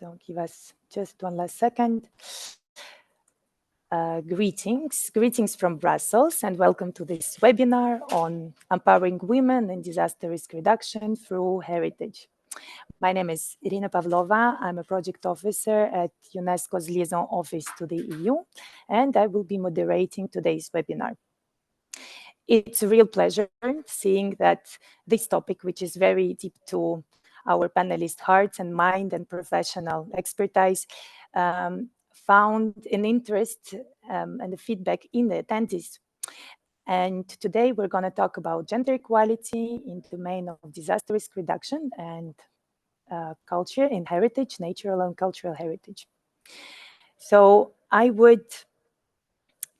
So give us just one last second. Greetings from Brussels, and welcome to this webinar on empowering women in disaster risk reduction through heritage. My name is Irina Pavlova. I'm a project officer at UNESCO's liaison office to the EU, and I will be moderating today's webinar. It's a real pleasure seeing that this topic, which is very deep to our panelists' hearts and mind and professional expertise, found an interest and the feedback in the attendees. And today we're going to talk about gender equality in the domain of disaster risk reduction and culture and heritage, natural and cultural heritage. So I would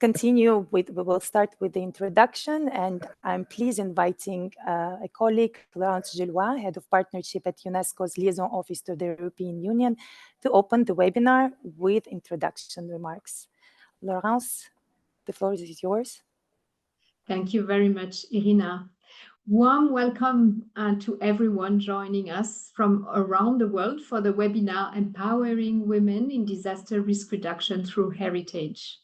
continue with, we will start with the introduction, and I'm pleased inviting a colleague, Laurence Gillois, Head of Partnership at UNESCO's Liaison Office to the European Union, to open the webinar with introduction remarks. Laurence, the floor is yours. Thank you very much, Irina. Warm welcome to everyone joining us from around the world for the webinar Empowering Women in Disaster Risk Reduction Through Heritage.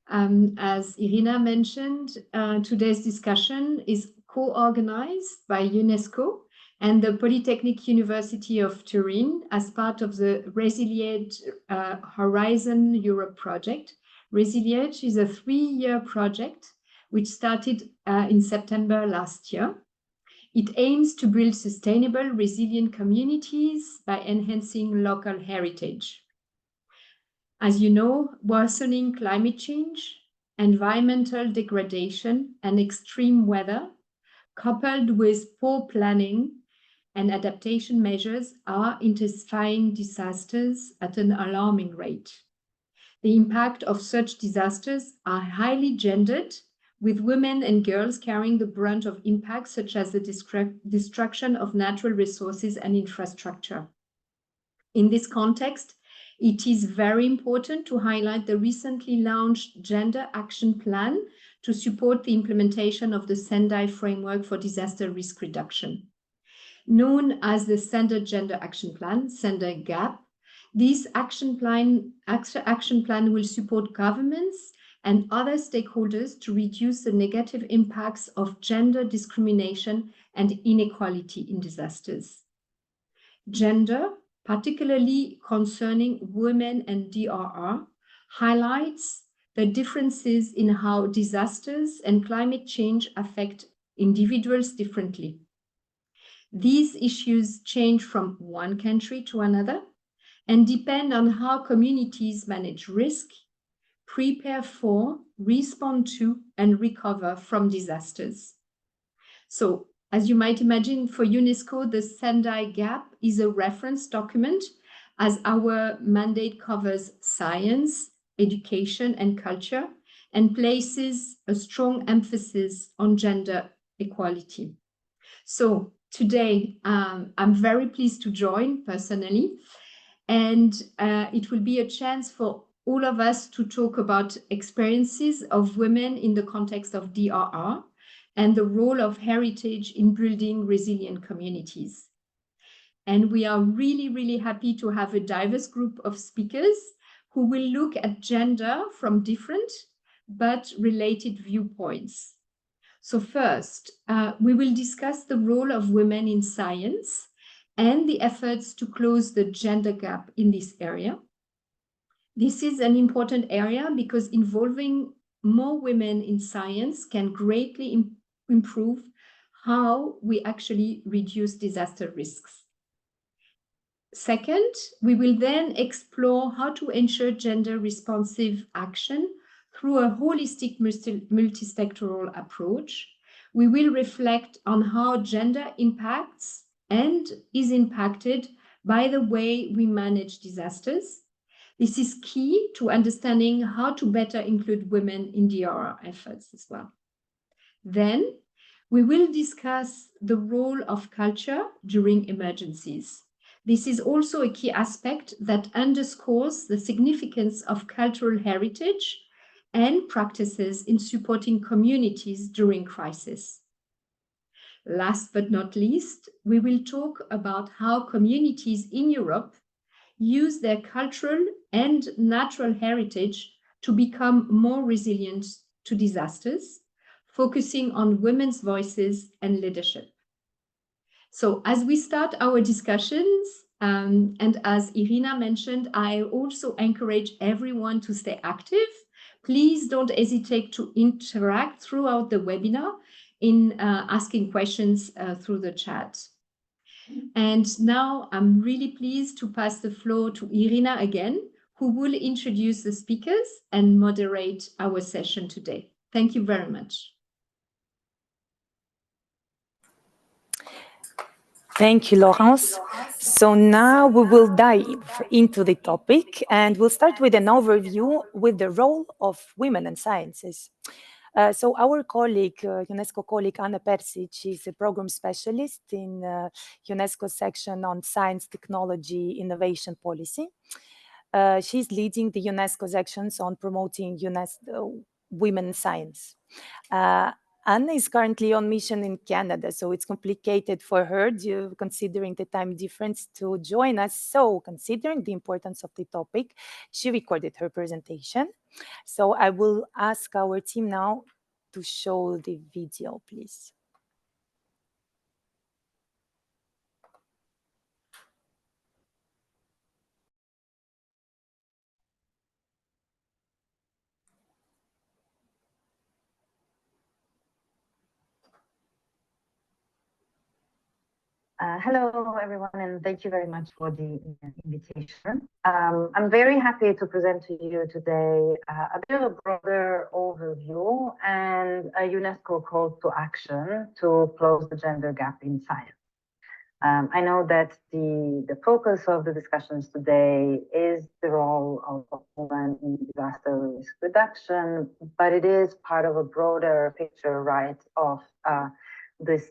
As Irina mentioned, today's discussion is co-organized by UNESCO and the Polytechnic University of Turin as part of the Resiliage Horizon Europe project. Resiliage is a 3-year project which started in September last year. It aims to build sustainable, resilient communities by enhancing local heritage. As you know, worsening climate change, environmental degradation, and extreme weather, coupled with poor planning and adaptation measures, are intensifying disasters at an alarming rate. The impact of such disasters are highly gendered, with women and girls carrying the brunt of impacts such as the destruction of natural resources and infrastructure. In this context, it is very important to highlight the recently launched Gender Action Plan to support the implementation of the Sendai Framework for Disaster Risk Reduction. Known as the Sendai Gender Action Plan, Sendai GAP, this action plan will support governments and other stakeholders to reduce the negative impacts of gender discrimination and inequality in disasters. Gender, particularly concerning women and DRR, highlights the differences in how disasters and climate change affect individuals differently. These issues change from one country to another and depend on how communities manage risk, prepare for, respond to, and recover from disasters. So, as you might imagine, for UNESCO, the Sendai GAP is a reference document as our mandate covers science, education, and culture, and places a strong emphasis on gender equality. So today, I'm very pleased to join personally, and it will be a chance for all of us to talk about experiences of women in the context of DRR, and the role of heritage in building resilient communities. And we are really, really happy to have a diverse group of speakers who will look at gender from different but related viewpoints. So first, we will discuss the role of women in science and the efforts to close the gender gap in this area. This is an important area because involving more women in science can greatly improve how we actually reduce disaster risks. Second, we will then explore how to ensure gender responsive action through a holistic multisectoral approach. We will reflect on how gender impacts and is impacted by the way we manage disasters. This is key to understanding how to better include women in DRR efforts as well. Then, we will discuss the role of culture during emergencies. This is also a key aspect that underscores the significance of cultural heritage and practices in supporting communities during crisis. Last but not least, we will talk about how communities in Europe use their cultural and natural heritage to become more resilient to disasters, focusing on women's voices and leadership. So as we start our discussions, and as Irina mentioned, I also encourage everyone to stay active. Please don't hesitate to interact throughout the webinar in asking questions through the chat. And now I'm really pleased to pass the floor to Irina again, who will introduce the speakers and moderate our session today. Thank you very much. Thank you, Laurence. So now we will dive into the topic, and we'll start with an overview with the role of women in sciences. So our colleague, UNESCO colleague Anna Persic, is a program specialist in UNESCO section on science, technology, innovation policy. She's leading the UNESCO sections on promoting women in science. Anna is currently on mission in Canada, so it's complicated for her, considering the time difference, to join us. So considering the importance of the topic, she recorded her presentation. So I will ask our team now to show the video, please. Hello, everyone, and thank you very much for the invitation. I'm very happy to present to you today a bit of a broader overview and a UNESCO call to action to close the gender gap in science. I know that the focus of the discussions today is the role of women in disaster risk reduction, but it is part of a broader picture, right, of this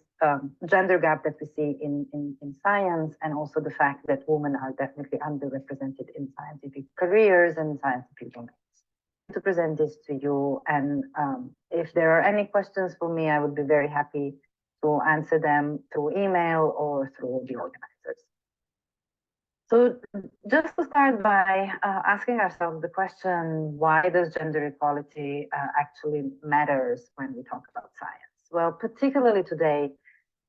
gender gap that we see in science, and also the fact that women are definitely underrepresented in scientific careers and scientific domains. To present this to you, and if there are any questions for me, I would be very happy to answer them through email or through the organizers. So just to start by asking ourselves the question, why does gender equality actually matters when we talk about science? Well, particularly today,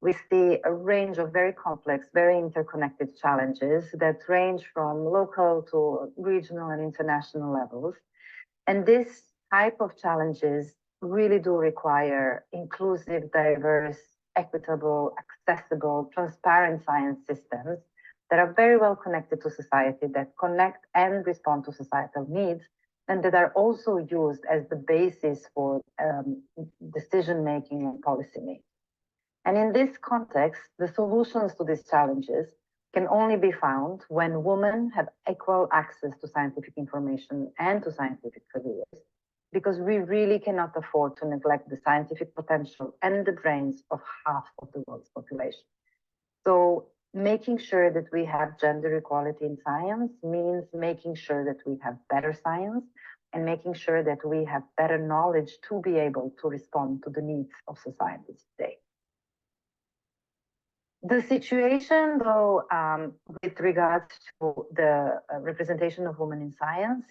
we see a range of very complex, very interconnected challenges that range from local to regional and international levels. And this type of challenges really do require inclusive, diverse, equitable, accessible, transparent science systems that are very well connected to society, that connect and respond to societal needs, and that are also used as the basis for decision-making and policy making. And in this context, the solutions to these challenges can only be found when women have equal access to scientific information and to scientific careers, because we really cannot afford to neglect the scientific potential and the brains of half of the world's population. So making sure that we have gender equality in science means making sure that we have better science and making sure that we have better knowledge to be able to respond to the needs of society today. The situation, though, with regards to the representation of women in science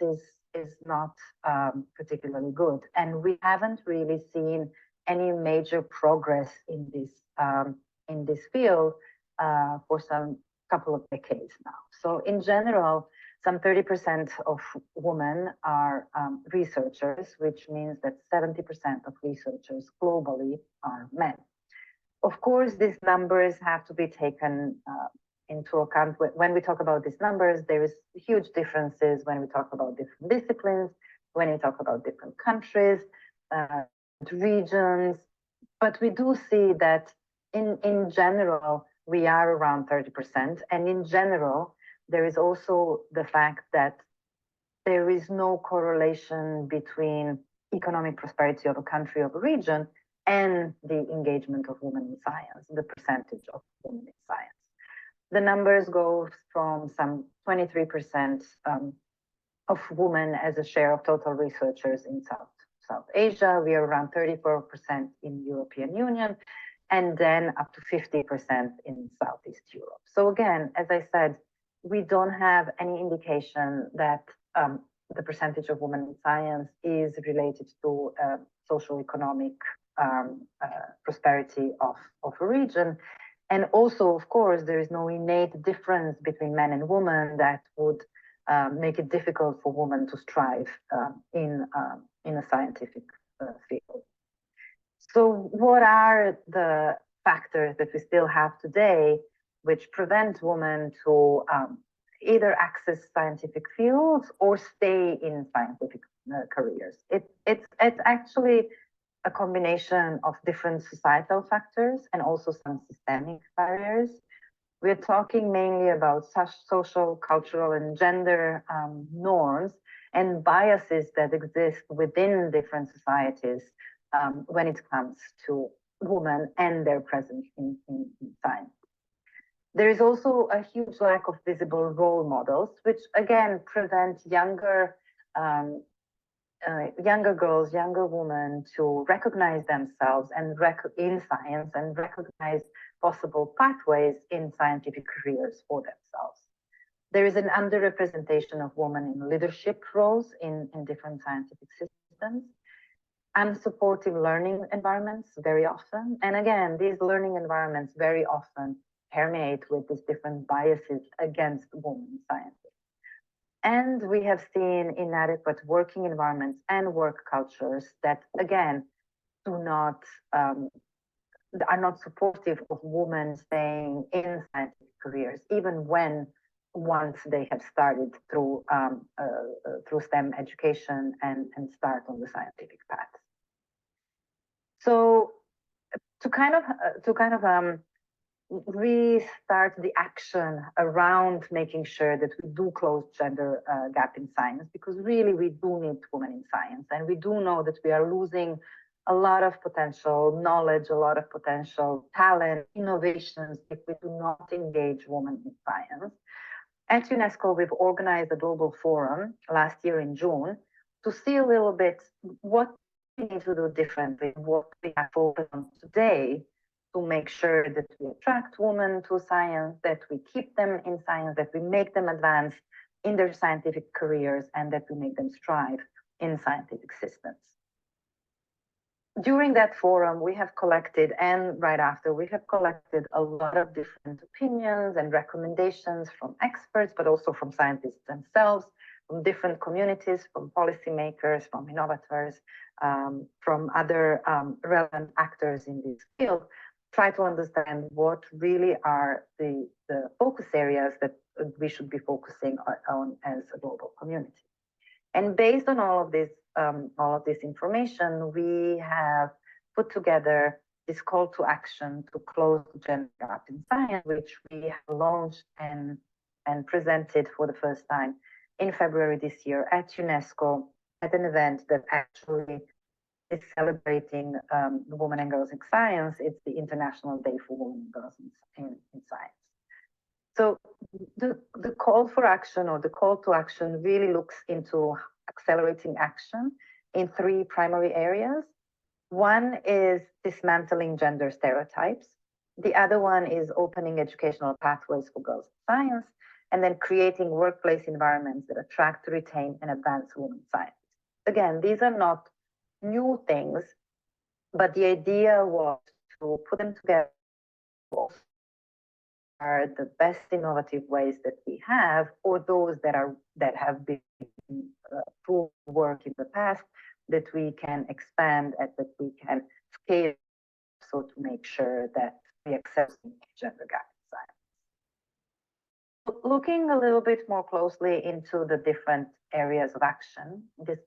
is not particularly good, and we haven't really seen any major progress in this field for some couple of decades now. So, in general, some 30% of women are researchers, which means that 70% of researchers globally are men. Of course, these numbers have to be taken into account. When we talk about these numbers, there is huge differences when we talk about different disciplines, when we talk about different countries, regions. But we do see that in general, we are around 30%. And in general, there is also the fact that there is no correlation between economic prosperity of a country, of a region, and the engagement of women in science, the percentage of women in science. The numbers go from some 23% of women as a share of total researchers in South Asia. We are around 34% in European Union, and then up to 50% in Southeast Europe. So again, as I said, we don't have any indication that the percentage of women in science is related to socioeconomic prosperity of a region. And also, of course, there is no innate difference between men and women that would make it difficult for women to strive in a scientific field. So what are the factors that we still have today which prevent women to either access scientific fields or stay in scientific careers? It's actually a combination of different societal factors and also some systemic barriers. We're talking mainly about such social, cultural, and gender norms and biases that exist within different societies when it comes to women and their presence in science. There is also a huge lack of visible role models, which again prevent younger girls, younger women to recognize themselves and in science and recognize possible pathways in scientific careers for themselves. There is an underrepresentation of women in leadership roles in different scientific systems, unsupportive learning environments very often. And again, these learning environments very often permeate with these different biases against women in science. And we have seen inadequate working environments and work cultures that, again, are not supportive of women staying in scientific careers, even once they have started through STEM education and start on the scientific path. So to kind of restart the action around making sure that we do close gender gap in science, because really we do need women in science, and we do know that we are losing a lot of potential knowledge, a lot of potential talent, innovations if we do not engage women in science. At UNESCO, we've organized a global forum last year in June to see a little bit what we need to do differently, what we have focused on today to make sure that we attract women to science, that we keep them in science, that we make them advance in their scientific careers, and that we make them strive in scientific systems. During that forum, we have collected, and right after, we have collected a lot of different opinions and recommendations from experts, but also from scientists themselves, from different communities, from policymakers, from innovators, from other relevant actors in this field, try to understand what really are the focus areas that we should be focusing on as a global community. And based on all of this information, we have put together this call to action to close the gender gap in science, which we have launched and presented for the first time in February this year at UNESCO at an event that actually is celebrating the women and girls in science. It's the International Day for Women and Girls in Science. So the call for action, or the call to action, really looks into accelerating action in three primary areas. One is dismantling gender stereotypes. The other one is opening educational pathways for girls in science, and then creating workplace environments that attract, retain, and advance women scientists. Again, these are not new things, but the idea was to put them together. Are the best innovative ways that we have, or those that have been proven work in the past, that we can expand and that we can scale, so to make sure that we access gender gap in science. Looking a little bit more closely into the different areas of action, the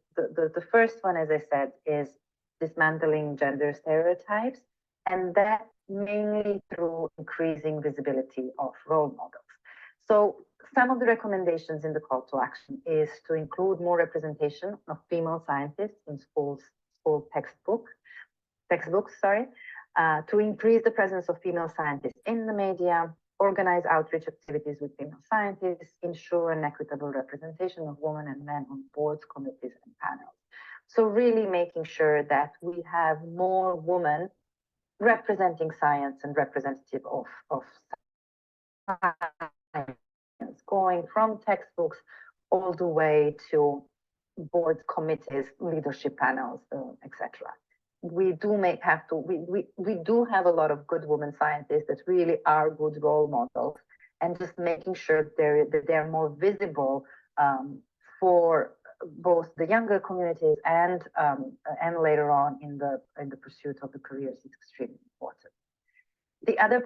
first one, as I said, is dismantling gender stereotypes, and that mainly through increasing visibility of role models. So some of the recommendations in the call to action is to include more representation of female scientists in school textbooks, to increase the presence of female scientists in the media, organize outreach activities with female scientists, ensure an equitable representation of women and men on boards, committees, and panels. So really making sure that we have more women representing science and representative of science going from textbooks all the way to boards, committees, leadership panels, etc. We do have a lot of good women scientists that really are good role models, and just making sure that they're more visible for both the younger communities and later on in the pursuit of the careers is extremely important. The other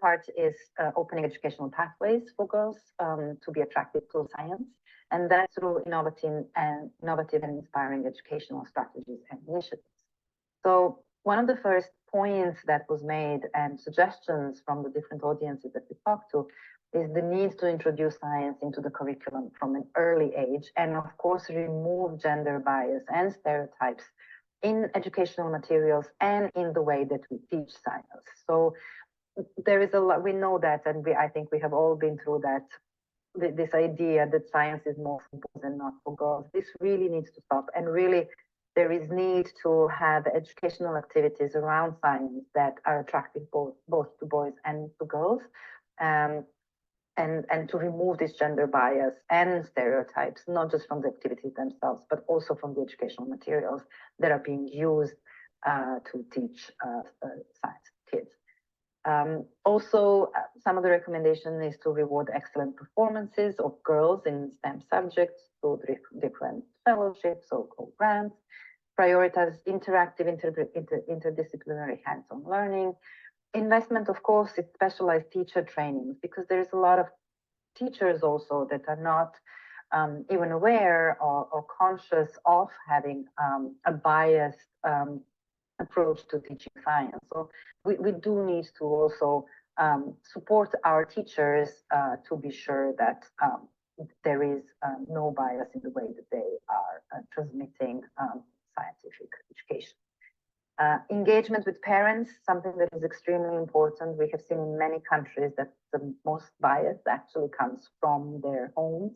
part is opening educational pathways for girls to be attracted to science, and that's through innovative and inspiring educational strategies and initiatives. So one of the first points that was made and suggestions from the different audiences that we talked to is the need to introduce science into the curriculum from an early age, and of course remove gender bias and stereotypes in educational materials and in the way that we teach science. So there is a lot, we know that, and I think we have all been through that, this idea that science is more for boys and not for girls. This really needs to stop, and really there is need to have educational activities around science that are attractive both to boys and to girls, and to remove this gender bias and stereotypes, not just from the activities themselves, but also from the educational materials that are being used to teach science to kids. Also, some of the recommendation is to reward excellent performances of girls in STEM subjects through different fellowships or grants, prioritize interactive, interdisciplinary hands-on learning, investment, of course, in specialized teacher trainings, because there's a lot of teachers also that are not even aware or conscious of having a biased approach to teaching science. So we do need to also support our teachers to be sure that there is no bias in the way that they are transmitting scientific education. Engagement with parents, something that is extremely important. We have seen in many countries that the most bias actually comes from their homes.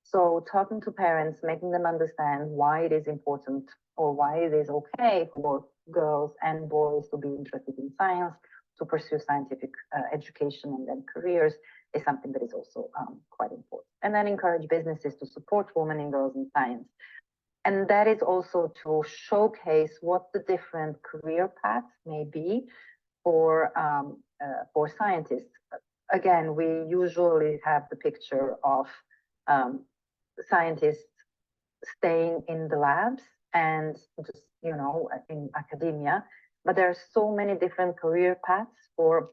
So talking to parents, making them understand why it is important or why it is okay for girls and boys to be interested in science, to pursue scientific education and then careers, is something that is also quite important. And then encourage businesses to support women and girls in science. And that is also to showcase what the different career paths may be for scientists. Again, we usually have the picture of scientists staying in the labs and just, you know, in academia, but there are so many different career paths for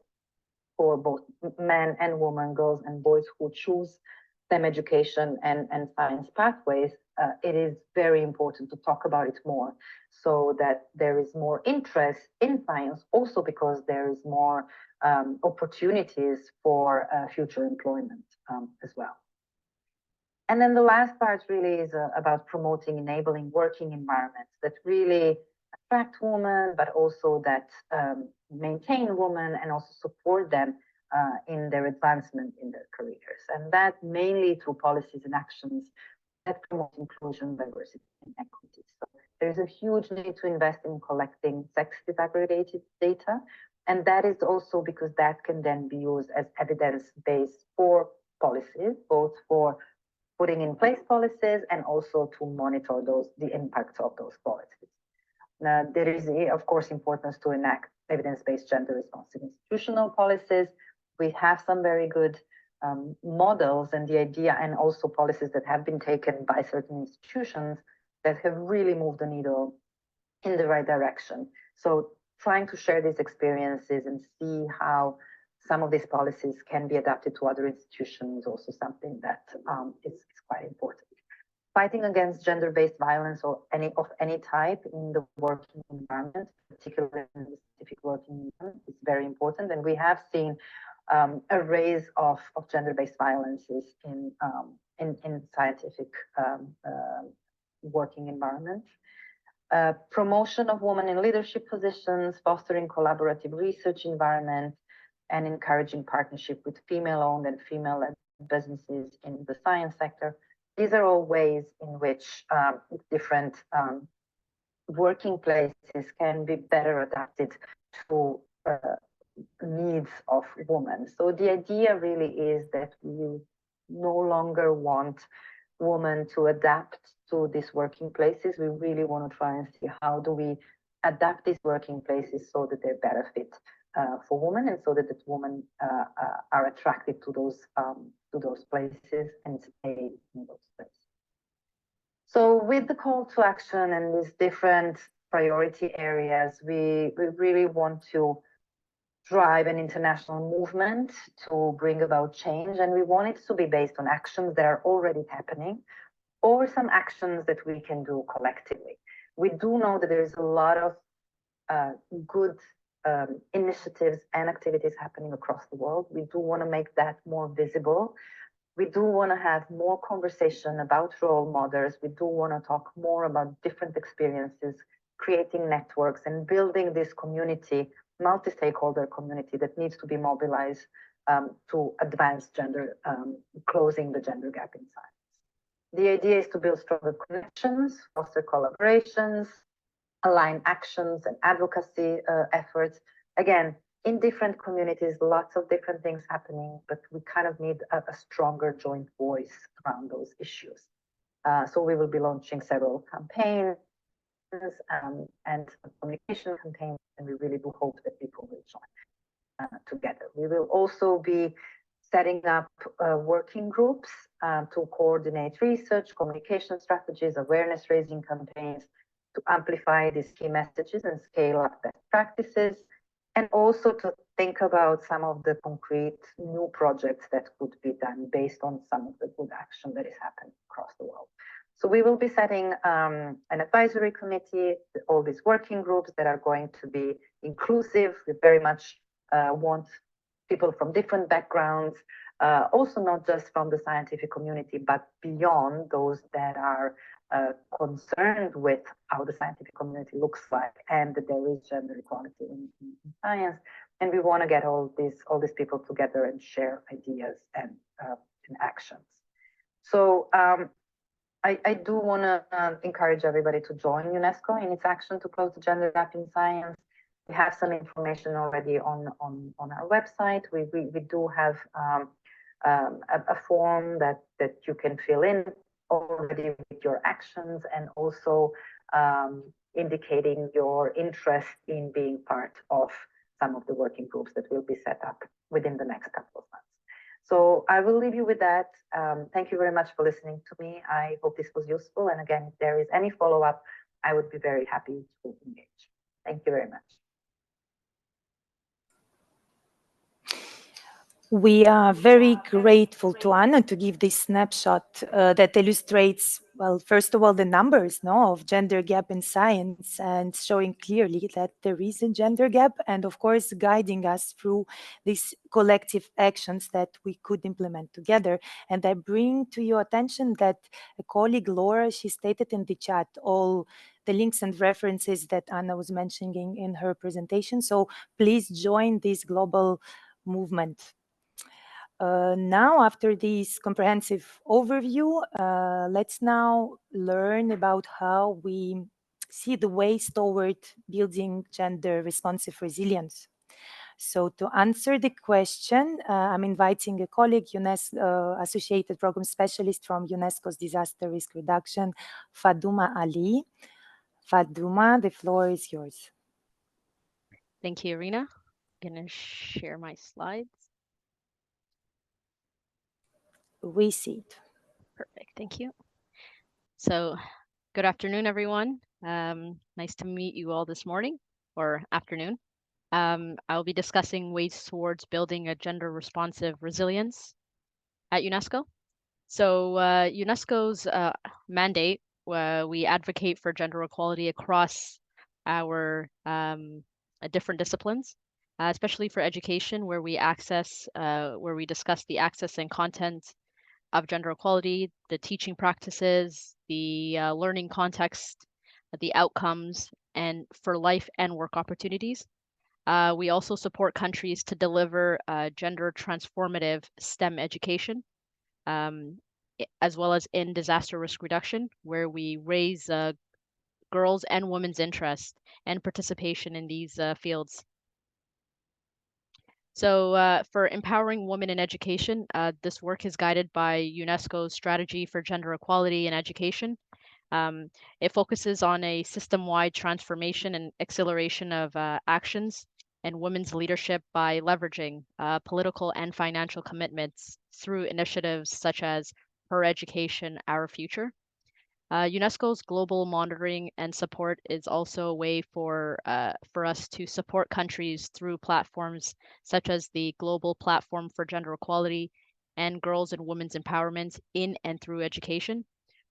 both men and women, girls and boys who choose STEM education and science pathways. It is very important to talk about it more, so that there is more interest in science, also because there is more opportunities for future employment as well. And then the last part really is about promoting enabling working environments that really attract women, but also that maintain women and also support them in their advancement in their careers. And that mainly through policies and actions that promote inclusion, diversity, and equity. So there's a huge need to invest in collecting sex disaggregated data. And that is also because that can then be used as evidence base for policies, both for putting in place policies and also to monitor the impacts of those policies. Now, there is, of course, importance to enact evidence-based gender responsive institutional policies. We have some very good models, and the idea, and also policies that have been taken by certain institutions that have really moved the needle in the right direction. So trying to share these experiences and see how some of these policies can be adapted to other institutions is also something that is quite important. Fighting against gender-based violence or any type in the working environment, particularly in the scientific working environment, is very important. And we have seen a rise of gender-based violences in scientific working environments. Promotion of women in leadership positions, fostering collaborative research environments, and encouraging partnership with female-owned and female-led businesses in the science sector. These are all ways in which different working places can be better adapted to needs of women. So the idea really is that we use no longer want women to adapt to these working places. We really want to try and see how do we adapt these working places so that they're better fit for women, and so that the women are attracted to those places and stay in those places. So with the call to action and these different priority areas, we really want to drive an international movement to bring about change. And we want it to be based on actions that are already happening, or some actions that we can do collectively. We do know that there is a lot of good initiatives and activities happening across the world. We do want to make that more visible. We do want to have more conversation about role models. We do want to talk more about different experiences, creating networks and building this community, multi-stakeholder community that needs to be mobilized to advance gender, closing the gender gap in science. The idea is to build stronger connections, foster collaborations, align actions and advocacy efforts. Again, in different communities, lots of different things happening, but we kind of need a stronger joint voice around those issues. So we will be launching several campaigns and communication campaigns, and we really do hope that people will join together. We will also be setting up working groups to coordinate research, communication strategies, awareness raising campaigns, to amplify these key messages and scale up best practices, and also to think about some of the concrete new projects that could be done based on some of the good action that is happening across the world. So we will be setting an advisory committee, all these working groups that are going to be inclusive. We very much want people from different backgrounds, also not just from the scientific community, but beyond, those that are concerned with how the scientific community looks like and that there is gender equality in science. And we want to get all these people together and share ideas and actions. So I do want to encourage everybody to join UNESCO in its action to close the gender gap in science. We have some information already on our website. We do have a form that you can fill in already with your actions, and also indicating your interest in being part of some of the working groups that will be set up within the next couple of months. So I will leave you with that. Thank you very much for listening to me. I hope this was useful. And again, if there is any follow-up, I would be very happy to engage. Thank you very much. We are very grateful to Anna to give this snapshot that illustrates, well, first of all, the numbers of gender gap in science, and showing clearly that there is a gender gap, and of course guiding us through these collective actions that we could implement together. And I bring to your attention that a colleague, Laura, she stated in the chat all the links and references that Anna was mentioning in her presentation. So please join this global movement. Now, after this comprehensive overview, let's now learn about how we see the ways toward building gender responsive resilience. So to answer the question, I'm inviting a colleague, UNESCO Associated Program Specialist from UNESCO's Disaster Risk Reduction, Faduma Ali. Faduma, the floor is yours. Thank you, Irina. I'm going to share my slides. We see it. Perfect, thank you. So good afternoon, everyone. Nice to meet you all this morning or afternoon. I'll be discussing ways towards building a gender responsive resilience at UNESCO. So UNESCO's mandate, we advocate for gender equality across our different disciplines, especially for education, where we discuss the access and content of gender equality, the teaching practices, the learning context, the outcomes, and for life and work opportunities. We also support countries to deliver gender transformative STEM education, as well as in disaster risk reduction, where we raise girls' and women's interest and participation in these fields. So for empowering women in education, this work is guided by UNESCO's strategy for gender equality in education. Um, it focuses on a system-wide transformation and acceleration of actions and women's leadership by leveraging political and financial commitments through initiatives such as Her Education, Our Future. UNESCO's global monitoring and support is also a way for us to support countries through platforms such as the Global Platform for Gender Equality and Girls and Women's Empowerment in and through education,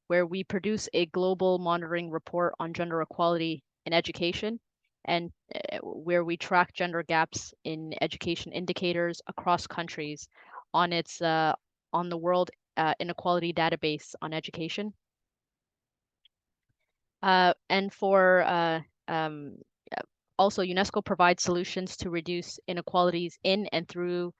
where we produce a global monitoring report on gender equality in education and where we track gender gaps in education indicators across countries on its on the World Inequality Database on education. And for um, also, UNESCO provides solutions to reduce inequalities in and through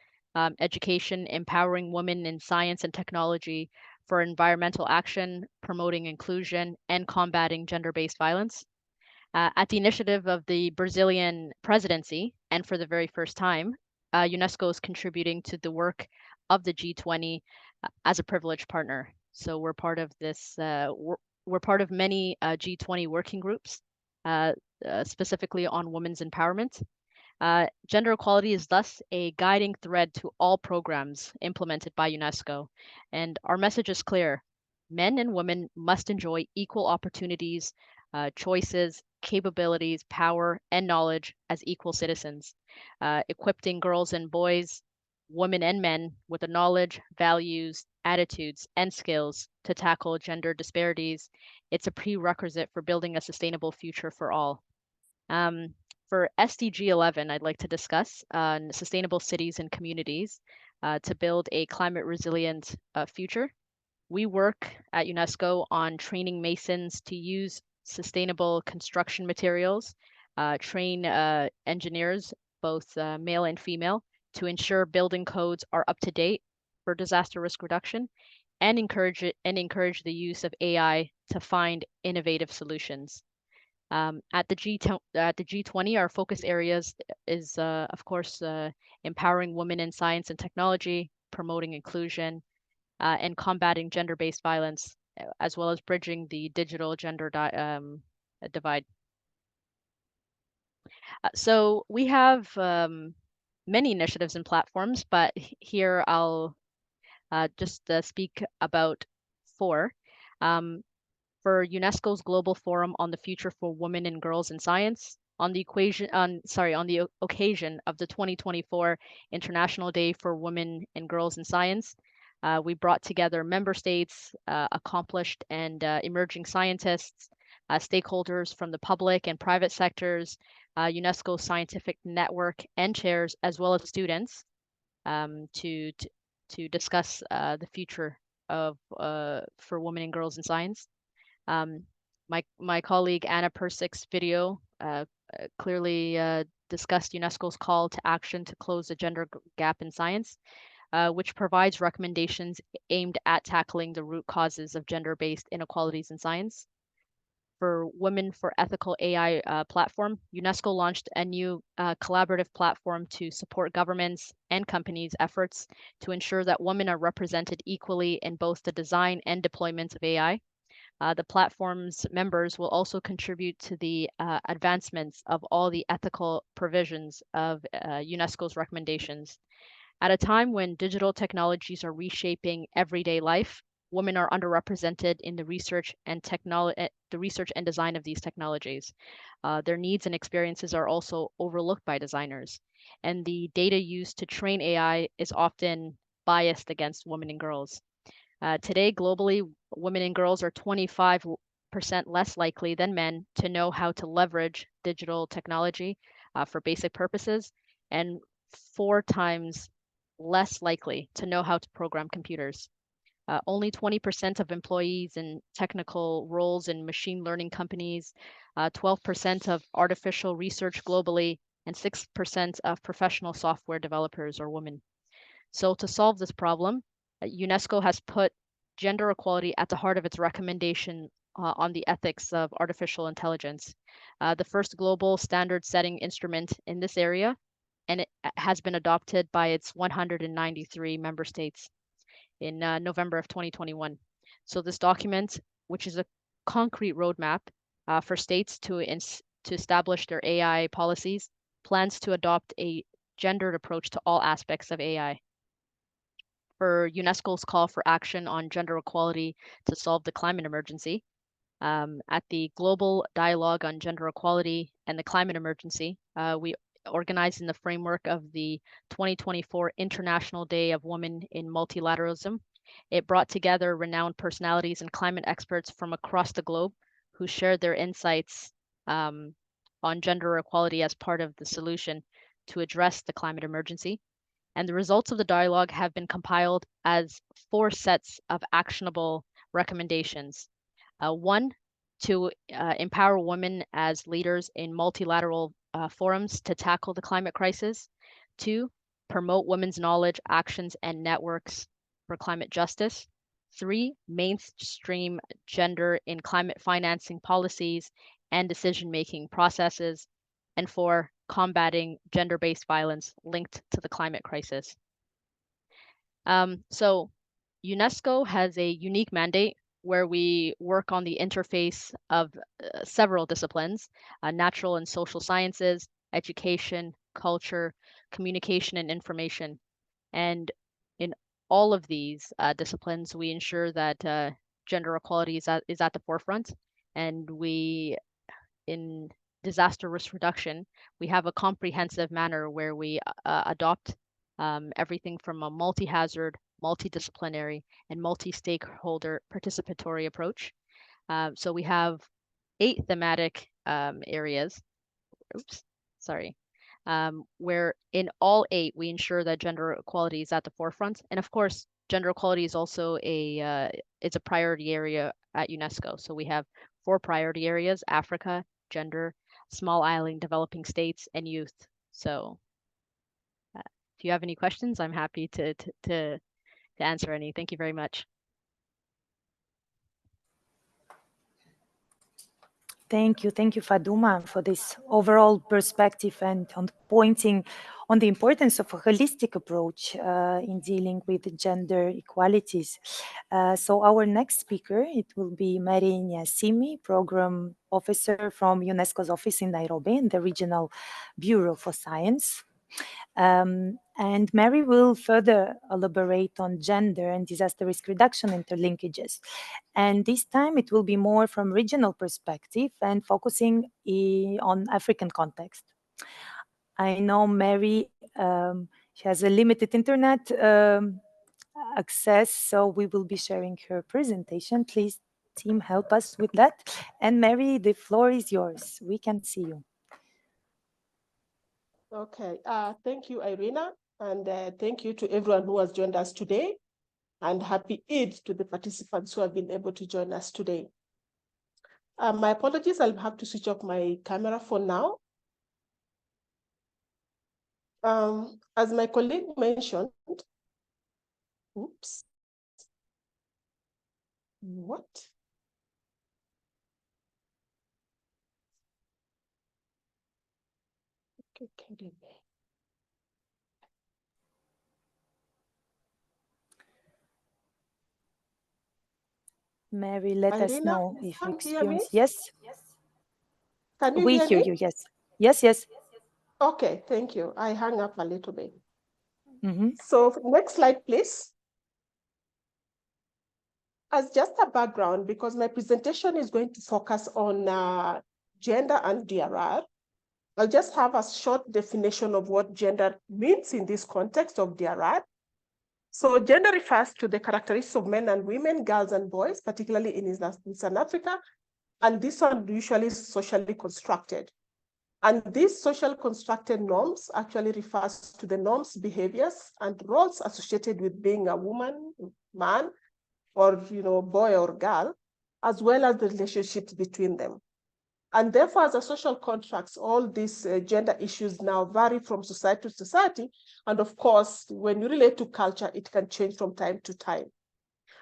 education, empowering women in science and technology for environmental action, promoting inclusion, and combating gender-based violence. At the initiative of the Brazilian presidency, and for the very first time, UNESCO is contributing to the work of the G20 as a privileged partner. So we're part of this, we're part of many G20 working groups, specifically on women's empowerment. Gender equality is thus a guiding thread to all programs implemented by UNESCO. And our message is clear. Men and women must enjoy equal opportunities, choices, capabilities, power, and knowledge as equal citizens, equipping girls and boys, women and men with the knowledge, values, attitudes, and skills to tackle gender disparities. It's a prerequisite for building a sustainable future for all. Um, for SDG 11, I'd like to discuss sustainable cities and communities to build a climate resilient future. We work at UNESCO on training masons to use sustainable construction materials, train engineers, both male and female, to ensure building codes are up to date for disaster risk reduction, and encourage the use of AI to find innovative solutions. At the G20, our focus areas is, of course, empowering women in science and technology, promoting inclusion, and combating gender-based violence, as well as bridging the digital gender divide. So we have many initiatives and platforms, but here I'll just speak about four. For UNESCO's Global Forum on the Future for Women and Girls in Science, on the occasion of the 2024 International Day for Women and Girls in Science, we brought together member states, accomplished and emerging scientists, stakeholders from the public and private sectors, UNESCO scientific network and chairs, as well as students, to discuss the future of for women and girls in science. My colleague Anna Persik's video clearly discussed UNESCO's call to action to close the gender gap in science, which provides recommendations aimed at tackling the root causes of gender-based inequalities in science. For Women for Ethical AI platform, UNESCO launched a new collaborative platform to support governments and companies' efforts to ensure that women are represented equally in both the design and deployment of AI. The platform's members will also contribute to the advancements of all the ethical provisions of UNESCO's recommendations. At a time when digital technologies are reshaping everyday life, women are underrepresented in the research and design of these technologies. Their needs and experiences are also overlooked by designers, and the data used to train AI is often biased against women and girls. Today, globally, women and girls are 25% less likely than men to know how to leverage digital technology for basic purposes, and 4 times less likely to know how to program computers. Only 20% of employees in technical roles in machine learning companies, 12% of artificial research globally, and 6% of professional software developers are women. So to solve this problem, UNESCO has put gender equality at the heart of its recommendation on the ethics of artificial intelligence. The first global standard setting instrument in this area and it has been adopted by its 193 member states in November of 2021. So this document, which is a concrete roadmap for states to establish their AI policies, plans to adopt a gendered approach to all aspects of AI. For UNESCO's call for action on gender equality to solve the climate emergency, at the Global Dialogue on Gender Equality and the Climate Emergency, we organized in the framework of the 2024 International Day of Women in Multilateralism. It brought together renowned personalities and climate experts from across the globe who shared their insights on gender equality as part of the solution to address the climate emergency. And the results of the dialogue have been compiled as 4 sets of actionable recommendations. 1, to empower women as leaders in multilateral forums to tackle the climate crisis. 2, promote women's knowledge, actions, and networks for climate justice. 3, mainstream gender in climate financing policies and decision-making processes. And 4, combating gender-based violence linked to the climate crisis. So UNESCO has a unique mandate where we work on the interface of several disciplines, natural and social sciences, education, culture, communication, and information. And in all of these disciplines, we ensure that gender equality is at the forefront. And we, in disaster risk reduction, we have a comprehensive manner where we adopt everything from a multi-hazard, multidisciplinary, and multi-stakeholder participatory approach. So we have 8 thematic areas, where in all 8, we ensure that gender equality is at the forefront. And of course, gender equality is also it's a priority area at UNESCO. So we have 4 priority areas: Africa, gender, small island developing states, and youth. So if you have any questions, I'm happy to answer any. Thank you very much. Thank you, Faduma, for this overall perspective and on pointing on the importance of a holistic approach in dealing with gender equalities. So our next speaker, it will be Mary Nyasimi, Program Officer from UNESCO's office in Nairobi in the Regional Bureau for Science. And Mary will further elaborate on gender and disaster risk reduction interlinkages. And this time it will be more from regional perspective and focusing on African context. I know Mary, she has a limited internet access, so we will be sharing her presentation. Please, team, help us with that. And Mary, the floor is yours. We can see you. Okay, thank you, Irina, and thank you to everyone who has joined us today, and happy Eid to the participants who have been able to join us today. My apologies, I'll have to switch off my camera for now. As my colleague mentioned, oops, what? Okay. Mary, let us Irina, know if you can you hear me? experience. Yes. Can you We hear hear me? you. Yes. Yes. Okay, thank you. I hung up a little bit. Mm-hmm. So next slide, please. As just a background, because my presentation is going to focus on gender and DRR, I'll just have a short definition of what gender means in this context of DRR. So gender refers to the characteristics of men and women, girls and boys, particularly in Eastern Africa, and these are usually socially constructed. And these social constructed norms actually refers to the norms, behaviors, and roles associated with being a woman, man, or boy or girl, as well as the relationships between them. And therefore, as a social contracts, all these gender issues now vary from society to society. And of course, when you relate to culture, it can change from time to time.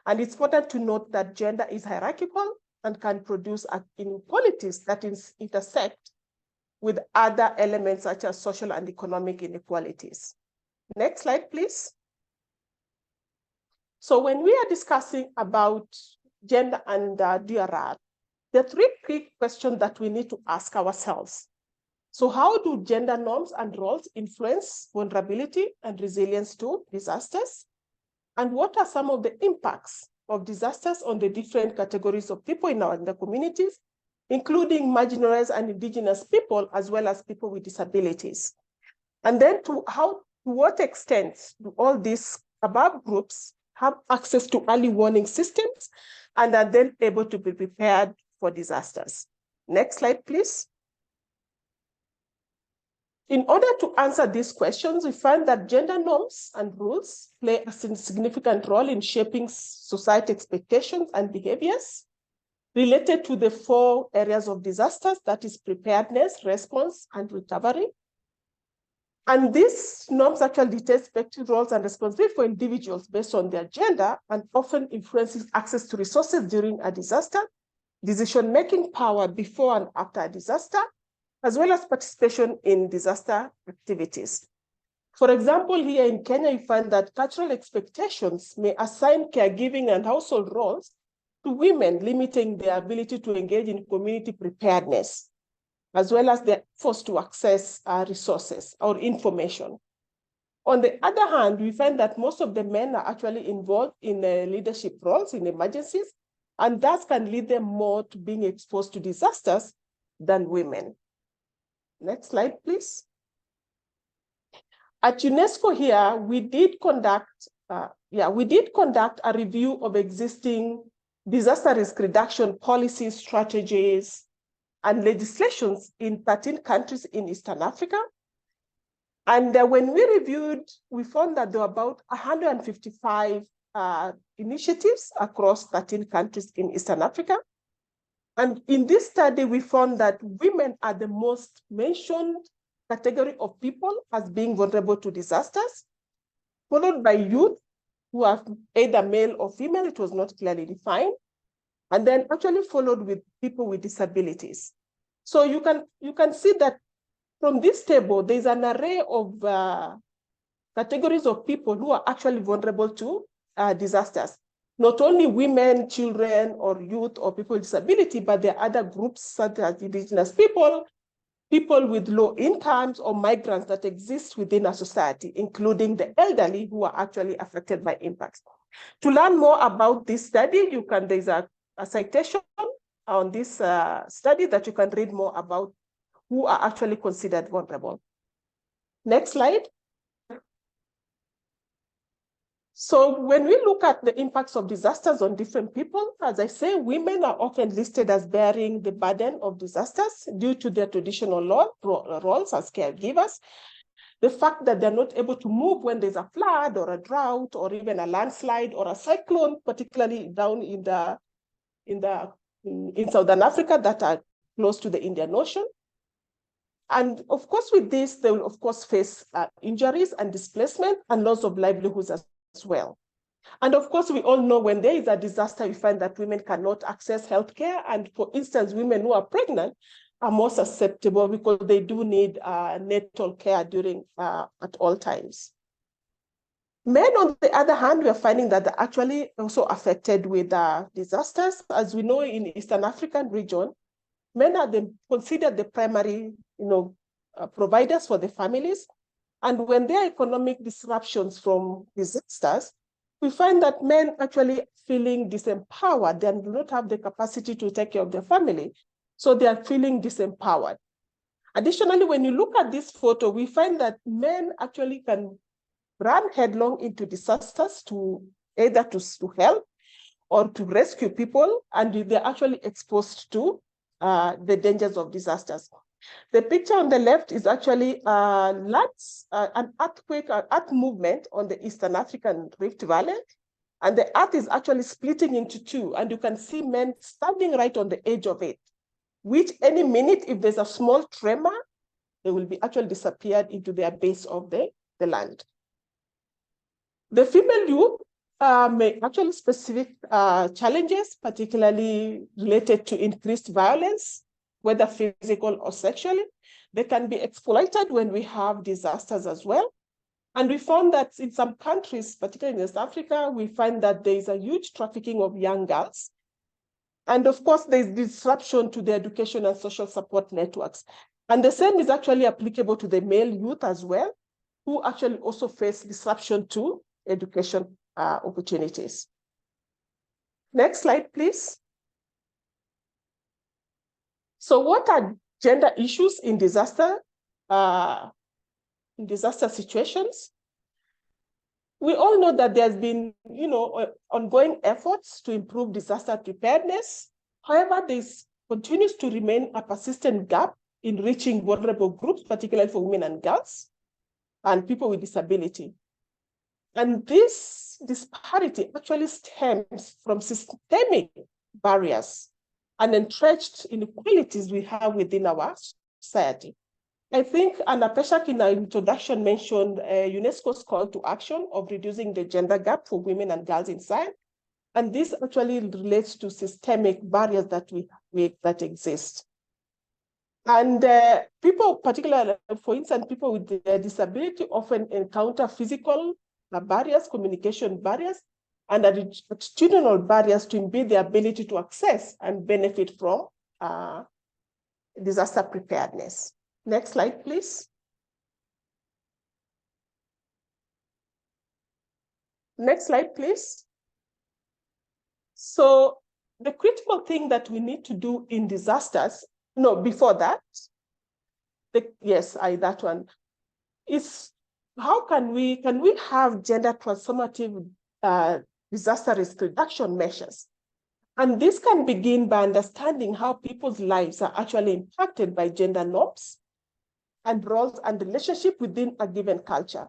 And it's important to note that gender is hierarchical and can produce inequalities that intersect with other elements such as social and economic inequalities. Next slide, please. So when we are discussing about gender and DRR, there are three key questions that we need to ask ourselves. So how do gender norms and roles influence vulnerability and resilience to disasters? And what are some of the impacts of disasters on the different categories of people in the communities, including marginalized and indigenous people, as well as people with disabilities? And then to what extent do all these above groups have access to early warning systems and are then able to be prepared for disasters? Next slide, please. In order to answer these questions, we find that gender norms and rules play a significant role in shaping society expectations and behaviors related to the 4 areas of disasters, that is preparedness, response, and recovery. And these norms actually dictate expected roles and responsibilities for individuals based on their gender, and often influences access to resources during a disaster, decision-making power before and after a disaster, as well as participation in disaster activities. For example, here in Kenya, you find that cultural expectations may assign caregiving and household roles to women, limiting their ability to engage in community preparedness, as well as they're forced to access resources or information. On the other hand, we find that most of the men are actually involved in leadership roles in emergencies, and thus can lead them more to being exposed to disasters than women. Next slide, please. At UNESCO here, we did conduct a review of existing disaster risk reduction policies, strategies, and legislations in 13 countries in Eastern Africa. And when we reviewed, we found that there were about 155 initiatives across 13 countries in Eastern Africa. And in this study, we found that women are the most mentioned category of people as being vulnerable to disasters, followed by youth, who are either male or female, it was not clearly defined, and then actually followed with people with disabilities. So you can see that from this table, there's an array of categories of people who are actually vulnerable to disasters. Not only women, children, or youth, or people with disability, but there are other groups such as indigenous people, people with low incomes, or migrants that exist within a society, including the elderly who are actually affected by impacts. To learn more about this study, there's a citation on this study that you can read more about who are actually considered vulnerable. Next slide. So when we look at the impacts of disasters on different people, as I say, women are often listed as bearing the burden of disasters due to their traditional roles as caregivers. The fact that they're not able to move when there's a flood or a drought or even a landslide or a cyclone, particularly down in Southern Africa that are close to the Indian Ocean. And of course, with this, they will of course face injuries and displacement and loss of livelihoods as well. And of course, we all know when there is a disaster, we find that women cannot access healthcare. And for instance, women who are pregnant are more susceptible because they do need natal care during at all times. Men, on the other hand, we are finding that they're actually also affected with disasters. As we know, in Eastern African region, men are considered the primary providers for the families. And when there are economic disruptions from disasters, we find that men actually feeling disempowered and do not have the capacity to take care of their family. So they are feeling disempowered. Additionally, when you look at this photo, we find that men actually can run headlong into disasters either to help or to rescue people, and they're actually exposed to the dangers of disasters. The picture on the left is actually an earthquake, earth movement on the Eastern African Rift Valley. And the earth is actually splitting into two. And you can see men standing right on the edge of it, which any minute, if there's a small tremor, they will be actually disappeared into their base of the land. The female youth may actually specific challenges, particularly related to increased violence, whether physical or sexually. They can be exploited when we have disasters as well. And we found that in some countries, particularly in West Africa, we find that there is a huge trafficking of young girls. And of course, there's disruption to the education and social support networks. And the same is actually applicable to the male youth as well, who actually also face disruption to education opportunities. Next slide, please. So what are gender issues in disaster situations? We all know that there's been, ongoing efforts to improve disaster preparedness. However, this continues to remain a persistent gap in reaching vulnerable groups, particularly for women and girls and people with disability. And this disparity actually stems from systemic barriers and entrenched inequalities we have within our society. I think Anna Peshak in our introduction mentioned UNESCO's call to action of reducing the gender gap for women and girls in science. And this actually relates to systemic barriers that that exist. And people, particularly, for instance, people with disability often encounter physical barriers, communication barriers, and attitudinal barriers to impede their ability to access and benefit from disaster preparedness. Next slide, please. Next slide, please. So the critical thing that we need to do in disasters, no, before that, that one, is how can we have gender transformative disaster risk reduction measures? And this can begin by understanding how people's lives are actually impacted by gender norms and roles and relationship within a given culture.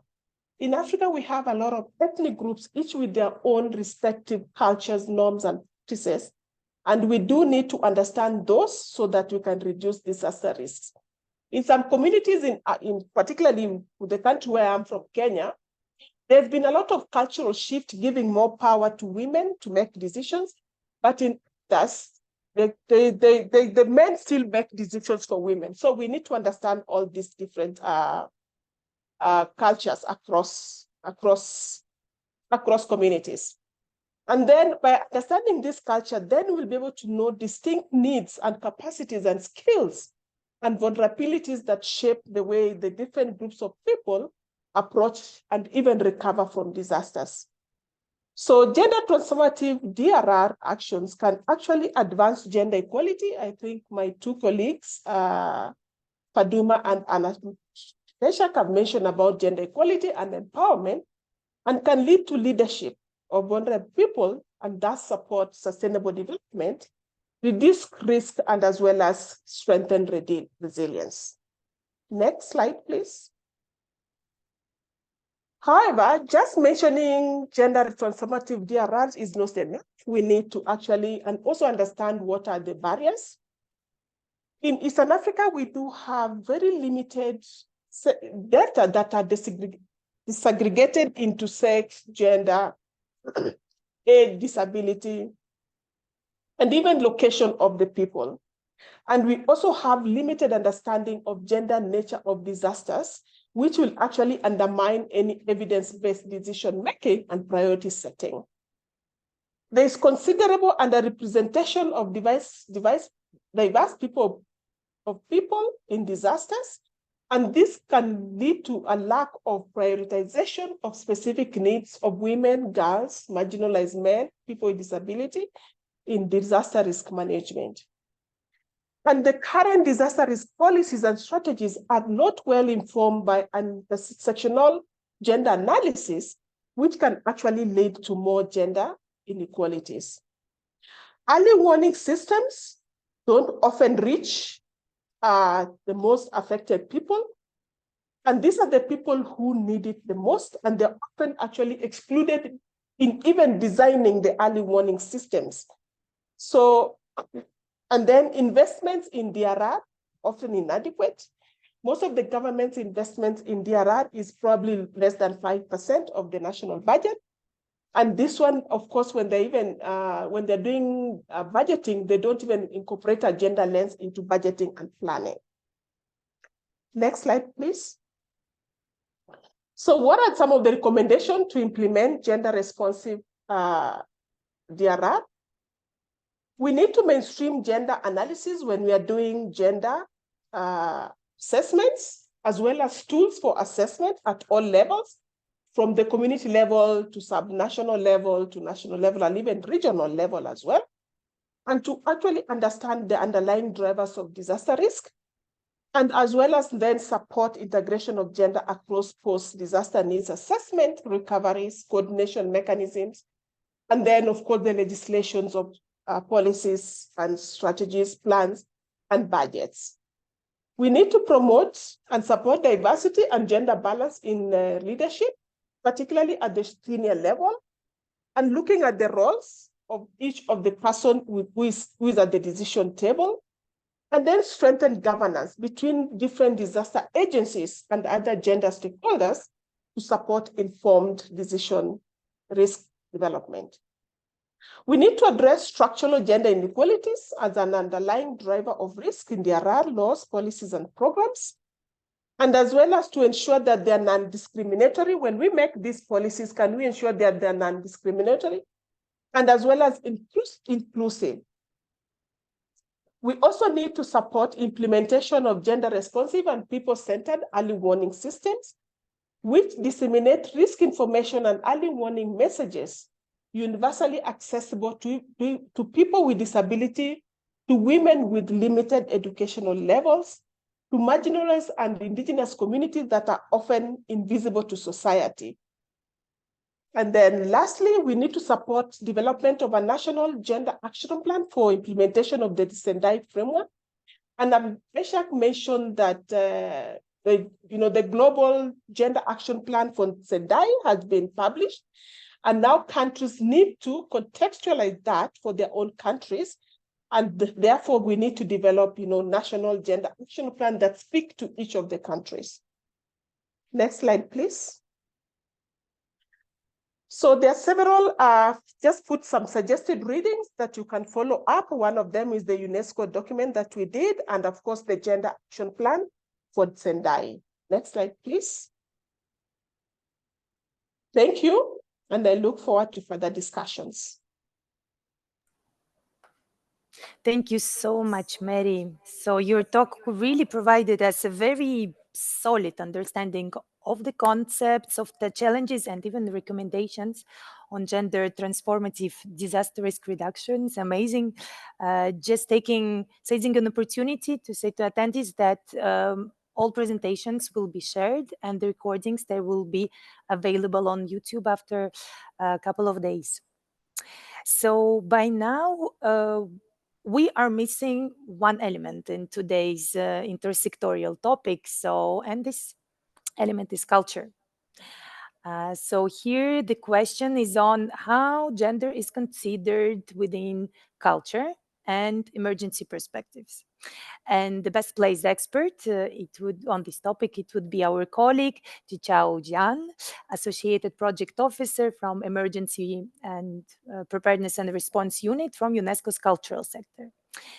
In Africa, we have a lot of ethnic groups, each with their own respective cultures, norms, and practices. And we do need to understand those so that we can reduce disaster risks. In some communities, particularly in the country where I'm from, Kenya, there's been a lot of cultural shift giving more power to women to make decisions. But in this, the men still make decisions for women. So we need to understand all these different cultures across communities. And then by understanding this culture, then we'll be able to know distinct needs and capacities and skills and vulnerabilities that shape the way the different groups of people approach and even recover from disasters. So gender transformative DRR actions can actually advance gender equality. I think my two colleagues, Faduma and Anna Peshak, have mentioned about gender equality and empowerment, and can lead to leadership of vulnerable people and thus support sustainable development, reduce risk, and as well as strengthen resilience. Next slide, please. However, just mentioning gender transformative DRRs is not enough. We need to actually and also understand what are the barriers. In Eastern Africa, we do have very limited data that are disaggregated into sex, gender, age, disability, and even location of the people. And we also have limited understanding of gender nature of disasters, which will actually undermine any evidence-based decision-making and priority setting. There is considerable underrepresentation of diverse people in disasters, and this can lead to a lack of prioritization of specific needs of women, girls, marginalized men, people with disability in disaster risk management. And the current disaster risk policies and strategies are not well informed by intersectional gender analysis, which can actually lead to more gender inequalities. Early warning systems don't often reach the most affected people. And these are the people who need it the most, and they're often actually excluded in even designing the early warning systems. So, and then investments in DRR, often inadequate. Most of the government's investment in DRR is probably less than 5% of the national budget. And this one, of course, when they're doing budgeting, they don't even incorporate a gender lens into budgeting and planning. Next slide, please. So what are some of the recommendations to implement gender-responsive DRR? We need to mainstream gender analysis when we are doing gender assessments, as well as tools for assessment at all levels, from the community level to subnational level to national level and even regional level as well, and to actually understand the underlying drivers of disaster risk, and as well as then support integration of gender across post-disaster needs assessment, recoveries, coordination mechanisms, and then, of course, the legislations of policies and strategies, plans, and budgets. We need to promote and support diversity and gender balance in leadership, particularly at the senior level, and looking at the roles of each of the person who is at the decision table, and then strengthen governance between different disaster agencies and other gender stakeholders to support informed decision risk development. We need to address structural gender inequalities as an underlying driver of risk in DRR laws, policies, and programs, and as well as to ensure that they're non-discriminatory. When we make these policies, can we ensure that they're non-discriminatory? And as well as inclusive. We also need to support implementation of gender-responsive and people-centered early warning systems, which disseminate risk information and early warning messages universally accessible to people with disability, to women with limited educational levels, to marginalized and indigenous communities that are often invisible to society. And then lastly, we need to support development of a national gender action plan for implementation of the Sendai framework. And Meshach mentioned that the global gender action plan for Sendai has been published. And now countries need to contextualize that for their own countries. And therefore, we need to develop national gender action plan that speak to each of the countries. Next slide, please. So there are several, just put some suggested readings that you can follow up. One of them is the UNESCO document that we did, and of course, the gender action plan for Sendai. Next slide, please. Thank you, and I look forward to further discussions. Thank you so much, Mary. So your talk really provided us a very solid understanding of the concepts, of the challenges, and even the recommendations on gender transformative disaster risk reduction. It's amazing. Just seizing an opportunity to say to attendees that all presentations will be shared and the recordings, they will be available on YouTube after a couple of days. So by now, we are missing one element in today's intersectorial topic. And this element is culture. So here the question is on how gender is considered within culture and emergency perspectives. And the best placed expert on this topic, it would be our colleague, Jichao Jian, Associated Project Officer from Emergency and Preparedness and Response Unit from UNESCO's Cultural Sector.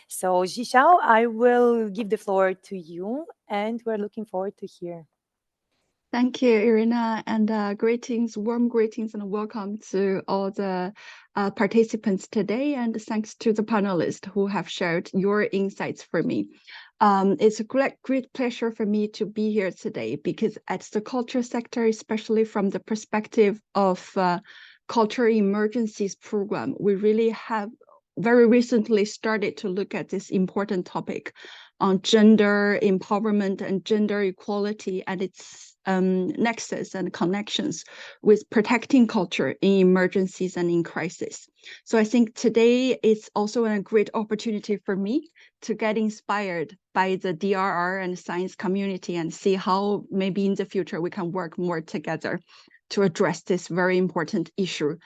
So Jichao, I will give the floor to you, and we're looking forward to hear. Thank you, Irina, and greetings, warm greetings, and welcome to all the participants today. And thanks to the panelists who have shared your insights for me. It's a great pleasure for me to be here today because at the culture sector, especially from the perspective of Culture Emergencies Program, we really have very recently started to look at this important topic on gender empowerment and gender equality and its nexus and connections with protecting culture in emergencies and in crisis. So I think today it's also a great opportunity for me to get inspired by the DRR and science community and see how maybe in the future we can work more together to address this very important issue.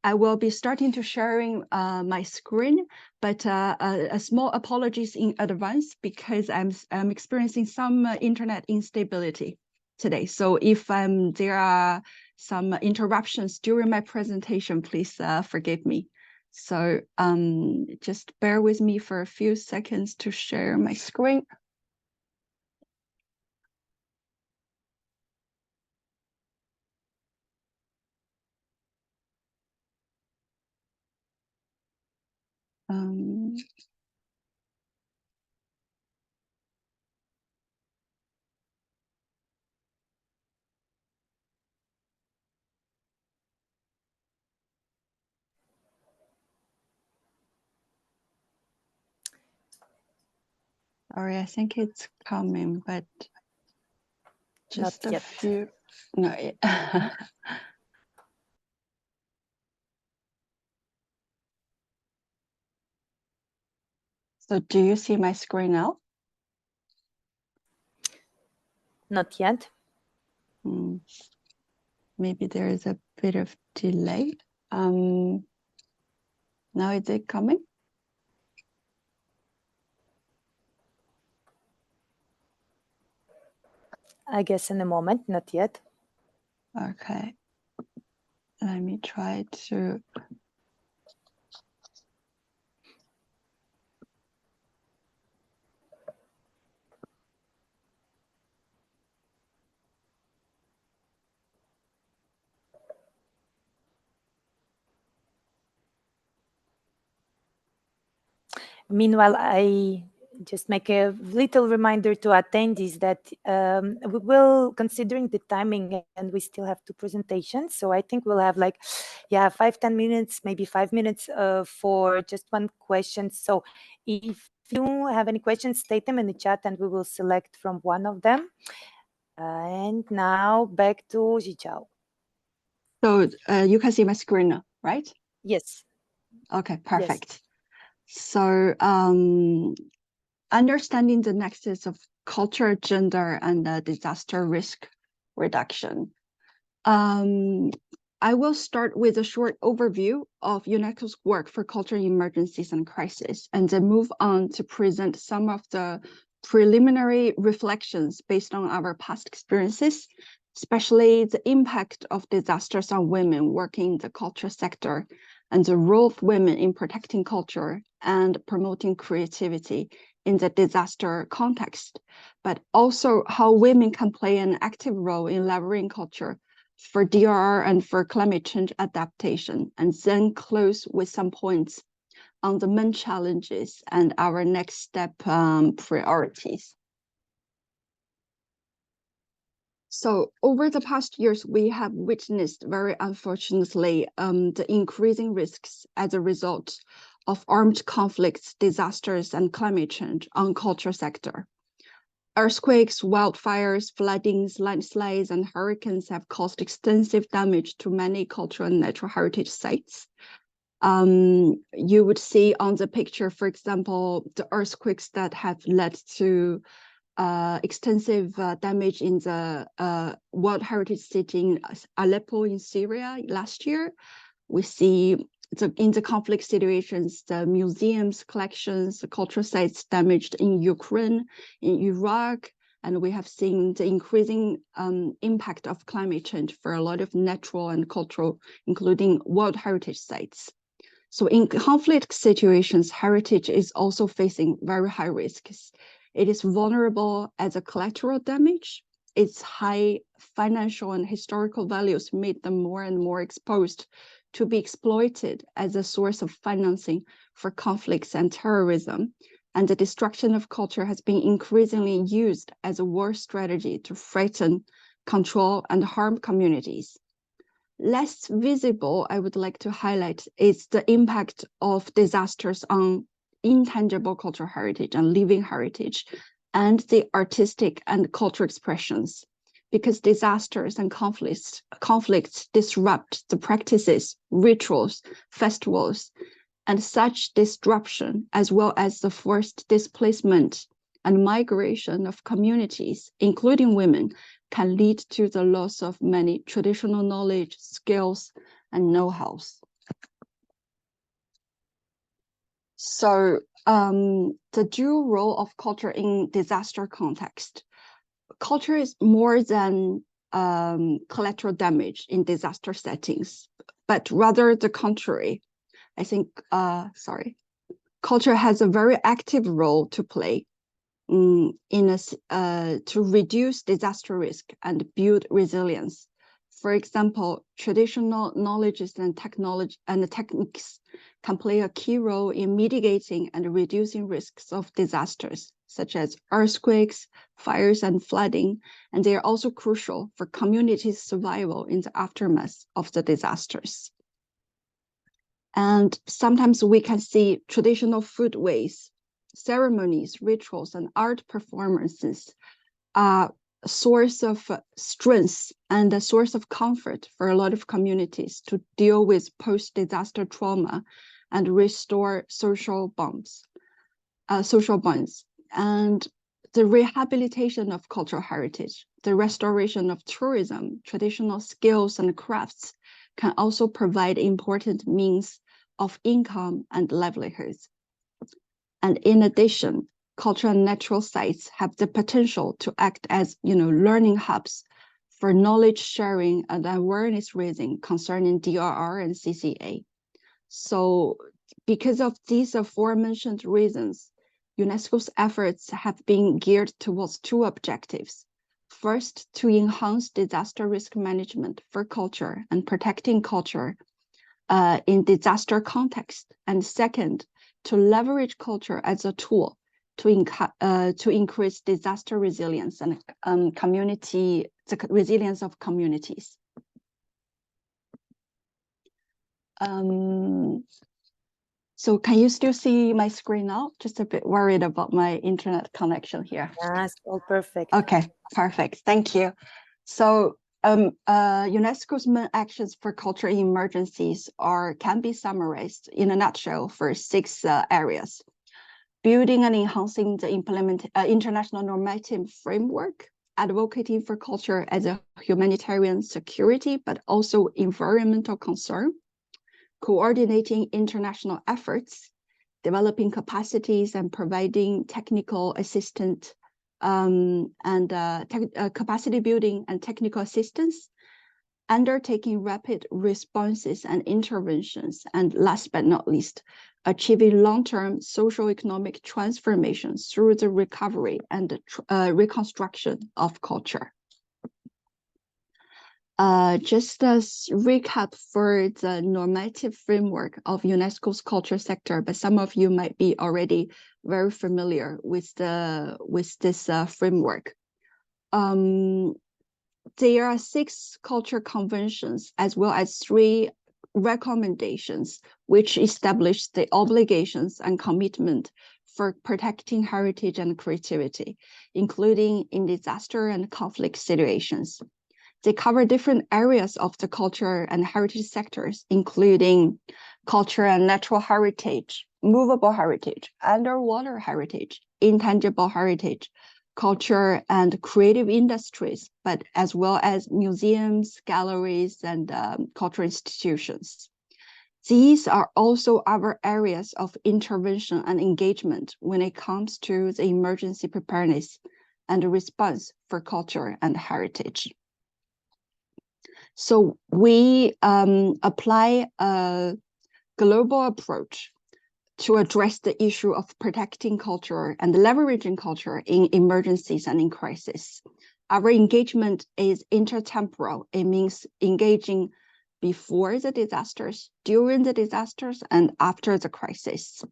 I will be starting to sharing my screen, but a small apologies in advance because I'm experiencing some internet instability today. So if there are some interruptions during my presentation, please forgive me. So just bear with me for a few seconds to share my screen. Sorry, I think it's coming, but just Not a yet. few. No. So do you see my screen now? Not yet. Maybe there is a bit of delay. Now is it coming? I guess in a moment, not yet. Okay. Let me try to. Meanwhile, I just make a little reminder to attendees that we will, considering the timing, and we still have 2 presentations. So I think we'll have like, 5-10 minutes, maybe 5 minutes for just one question. So if you have any questions, state them in the chat and we will select from one of them. And now back to Zhichao. So you can see my screen now, right? Yes. Okay, perfect. Yes. So understanding the nexus of culture, gender, and disaster risk reduction. I will start with a short overview of UNESCO's work for culture emergencies and crisis, and then move on to present some of the preliminary reflections based on our past experiences, especially the impact of disasters on women working in the culture sector and the role of women in protecting culture and promoting creativity in the disaster context, but also how women can play an active role in leveraging culture for DRR and for climate change adaptation, and then close with some points on the main challenges and our next step priorities. So over the past years, we have witnessed, very unfortunately, the increasing risks as a result of armed conflicts, disasters, and climate change on culture sector. Earthquakes, wildfires, floodings, landslides, and hurricanes have caused extensive damage to many cultural and natural heritage sites. You would see on the picture, for example, the earthquakes that have led to extensive damage in the World Heritage City in Aleppo in Syria last year. We see in the conflict situations, the museums, collections, the cultural sites damaged in Ukraine, in Iraq, and we have seen the increasing impact of climate change for a lot of natural and cultural, including World Heritage sites. So in conflict situations, heritage is also facing very high risks. It is vulnerable as a collateral damage. Its high financial and historical values made them more and more exposed to be exploited as a source of financing for conflicts and terrorism. And the destruction of culture has been increasingly used as a war strategy to threaten, control, and harm communities. Less visible, I would like to highlight, is the impact of disasters on intangible cultural heritage and living heritage and the artistic and cultural expressions, because disasters and conflicts disrupt the practices, rituals, festivals, and such disruption, as well as the forced displacement and migration of communities, including women, can lead to the loss of many traditional knowledge, skills, and know-hows. So the dual role of culture in disaster context. Culture is more than collateral damage in disaster settings, but rather the contrary. I think, culture has a very active role to play to reduce disaster risk and build resilience For example, traditional knowledges and technology and the techniques can play a key role in mitigating and reducing risks of disasters, such as earthquakes, fires, and flooding, and they are also crucial for communities' survival in the aftermath of the disasters. And sometimes we can see traditional foodways, ceremonies, rituals, and art performances are a source of strength and a source of comfort for a lot of communities to deal with post-disaster trauma and restore social bonds. And the rehabilitation of cultural heritage, the restoration of tourism, traditional skills and crafts can also provide important means of income and livelihoods. And in addition, cultural and natural sites have the potential to act as, learning hubs for knowledge sharing and awareness raising concerning DRR and CCA. So because of these aforementioned reasons, UNESCO's efforts have been geared towards two objectives. First, to enhance disaster risk management for culture and protecting culture in disaster context. And second, to leverage culture as a tool to increase disaster resilience and the resilience of communities. So can you still see my screen now? Just a bit worried about my internet connection here. Yes, all perfect. Okay, perfect. Thank you. So UNESCO's main actions for cultural emergencies can be summarized in a nutshell for 6 areas. Building and enhancing the international normative framework, advocating for culture as a humanitarian security, but also environmental concern, coordinating international efforts, developing capacities and providing technical assistance capacity building and technical assistance, undertaking rapid responses and interventions, and last but not least, achieving long-term socio-economic transformations through the recovery and reconstruction of culture. Just as recap for the normative framework of UNESCO's culture sector, but some of you might be already very familiar with this framework. There are 6 culture conventions as well as 3 recommendations which establish the obligations and commitment for protecting heritage and creativity, including in disaster and conflict situations. They cover different areas of the culture and heritage sectors, including culture and natural heritage, movable heritage, underwater heritage, intangible heritage, culture and creative industries, but as well as museums, galleries, and cultural institutions. These are also other areas of intervention and engagement when it comes to the emergency preparedness and response for culture and heritage. So we apply a global approach to address the issue of protecting culture and leveraging culture in emergencies and in crisis. Our engagement is intertemporal. It means engaging before the disasters, during the disasters, and after the crisis.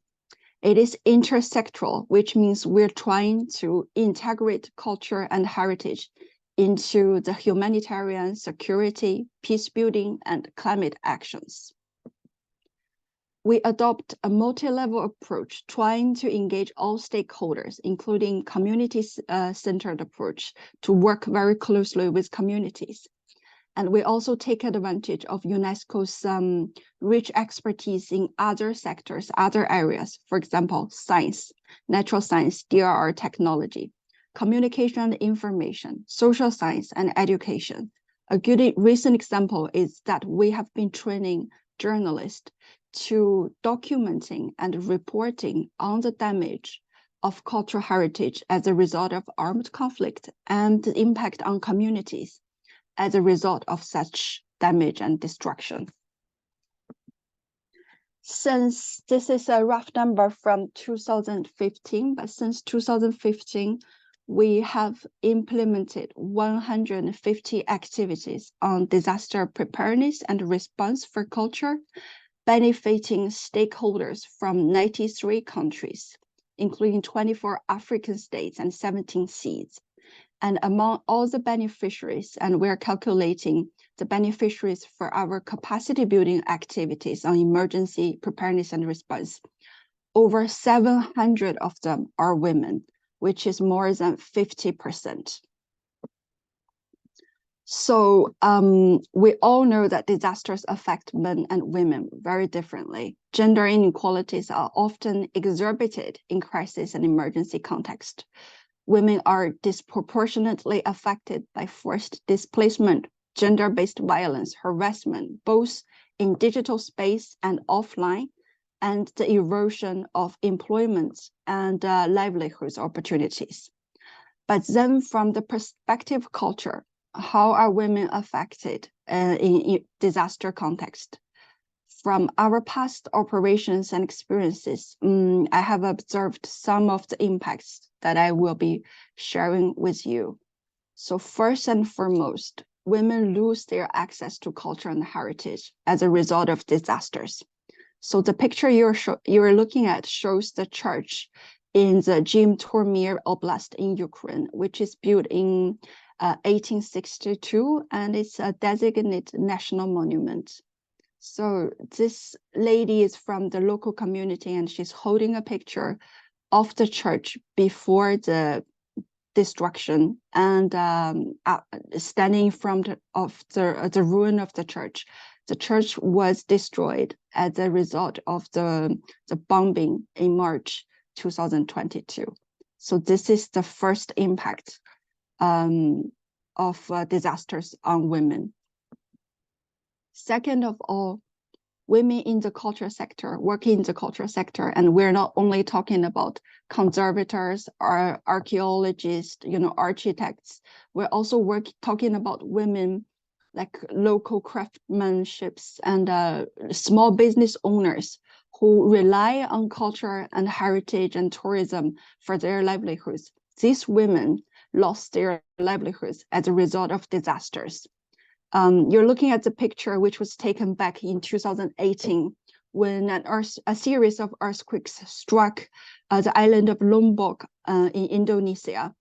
It is intersectoral, which means we're trying to integrate culture and heritage into the humanitarian, security, peace building, and climate actions. We adopt a multi-level approach, trying to engage all stakeholders, including community-centered approach, to work very closely with communities. And we also take advantage of UNESCO's rich expertise in other sectors, other areas, for example, science, natural science, DRR technology, communication and information, social science, and education. A good recent example is that we have been training journalists to documenting and reporting on the damage of cultural heritage as a result of armed conflict and the impact on communities as a result of such damage and destruction. Since this is a rough number from 2015, but since 2015, we have implemented 150 activities on disaster preparedness and response for culture, benefiting stakeholders from 93 countries, including 24 African states and 17 seas. And among all the beneficiaries, and we're calculating the beneficiaries for our capacity building activities on emergency preparedness and response, over 700 of them are women, which is more than 50%. So we all know that disasters affect men and women very differently. Gender inequalities are often exacerbated in crisis and emergency context. Women are disproportionately affected by forced displacement, gender-based violence, harassment, both in digital space and offline, and the erosion of employment and livelihoods opportunities. But then from the perspective of culture, how are women affected in disaster context? From our past operations and experiences, I have observed some of the impacts that I will be sharing with you. So first and foremost, women lose their access to culture and heritage as a result of disasters. So the picture you're looking at shows the church in the Zhytomyr Oblast in Ukraine, which is built in 1862, and it's a designated national monument. So this lady is from the local community, and she's holding a picture of the church before the destruction, and standing in front of the ruin of the church. The church was destroyed as a result of the bombing in March 2022. So this is the first impact of disasters on women. Second of all, women in the culture sector, working in the culture sector, and we're not only talking about conservators or archaeologists, architects, we're also talking about women like local craftsmanships and small business owners who rely on culture and heritage and tourism for their livelihoods. These women lost their livelihoods as a result of disasters. You're looking at the picture which was taken back in 2018 when a series of earthquakes struck the island of Lombok in Indonesia.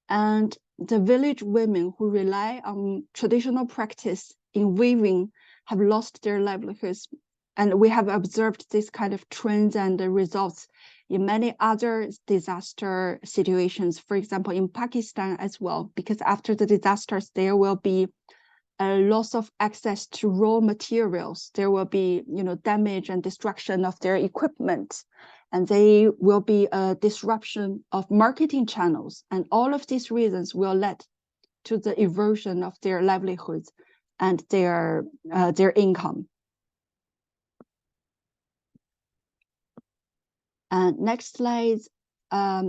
And the village women who rely on traditional practice in weaving have lost their livelihoods. And we have observed this kind of trends and the results in many other disaster situations, for example, in Pakistan as well, because after the disasters, there will be a loss of access to raw materials. There will be, damage and destruction of their equipment, and there will be a disruption of marketing channels. And all of these reasons will lead to the erosion of their livelihoods and their income. Next slide.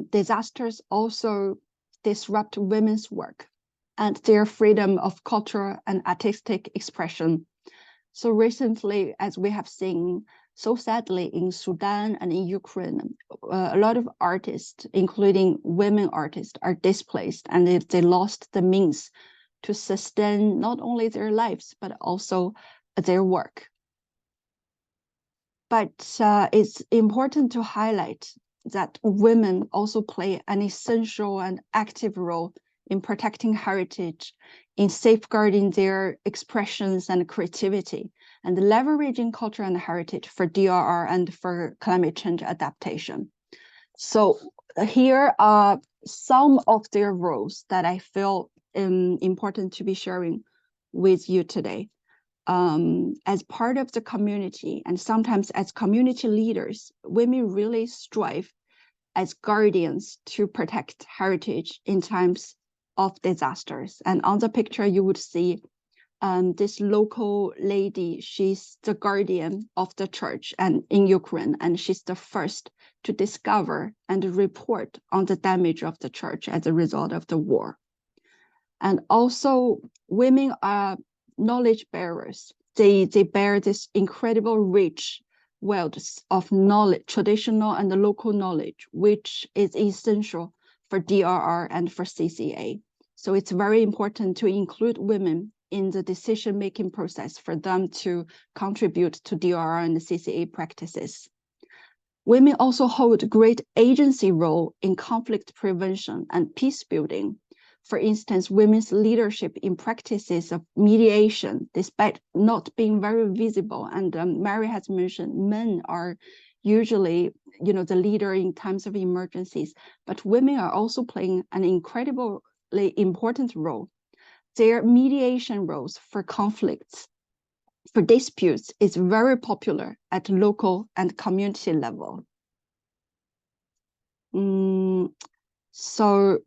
Disasters also disrupt women's work and their freedom of cultural and artistic expression. So recently, as we have seen, so sadly in Sudan and in Ukraine, a lot of artists, including women artists, are displaced, and they lost the means to sustain not only their lives, but also their work. But it's important to highlight that women also play an essential and active role in protecting heritage, in safeguarding their expressions and creativity, and leveraging culture and heritage for DRR and for climate change adaptation. So here are some of their roles that I feel important to be sharing with you today. As part of the community, and sometimes as community leaders, women really strive as guardians to protect heritage in times of disasters. And on the picture, you would see this local lady. She's the guardian of the church and in Ukraine, and she's the first to discover and report on the damage of the church as a result of the war. And also, women are knowledge bearers. They bear this incredible rich wealth of knowledge, traditional and local knowledge, which is essential for DRR and for CCA. So it's very important to include women in the decision-making process for them to contribute to DRR and CCA practices. Women also hold great agency role in conflict prevention and peace building. For instance, women's leadership in practices of mediation, despite not being very visible, and Mary has mentioned men are usually, the leader in times of emergencies, but women are also playing an incredibly important role. Their mediation roles for conflicts, for disputes, is very popular at local and community level. So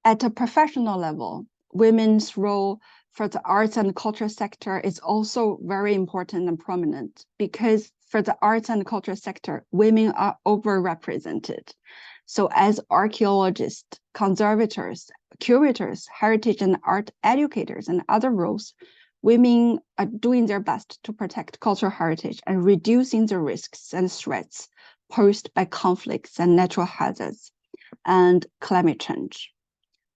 at a professional level, women's role for the arts and culture sector is also very important and prominent, because for the arts and culture sector, women are overrepresented. So as archaeologists, conservators, curators, heritage and art educators, and other roles, women are doing their best to protect cultural heritage and reducing the risks and threats posed by conflicts and natural hazards and climate change.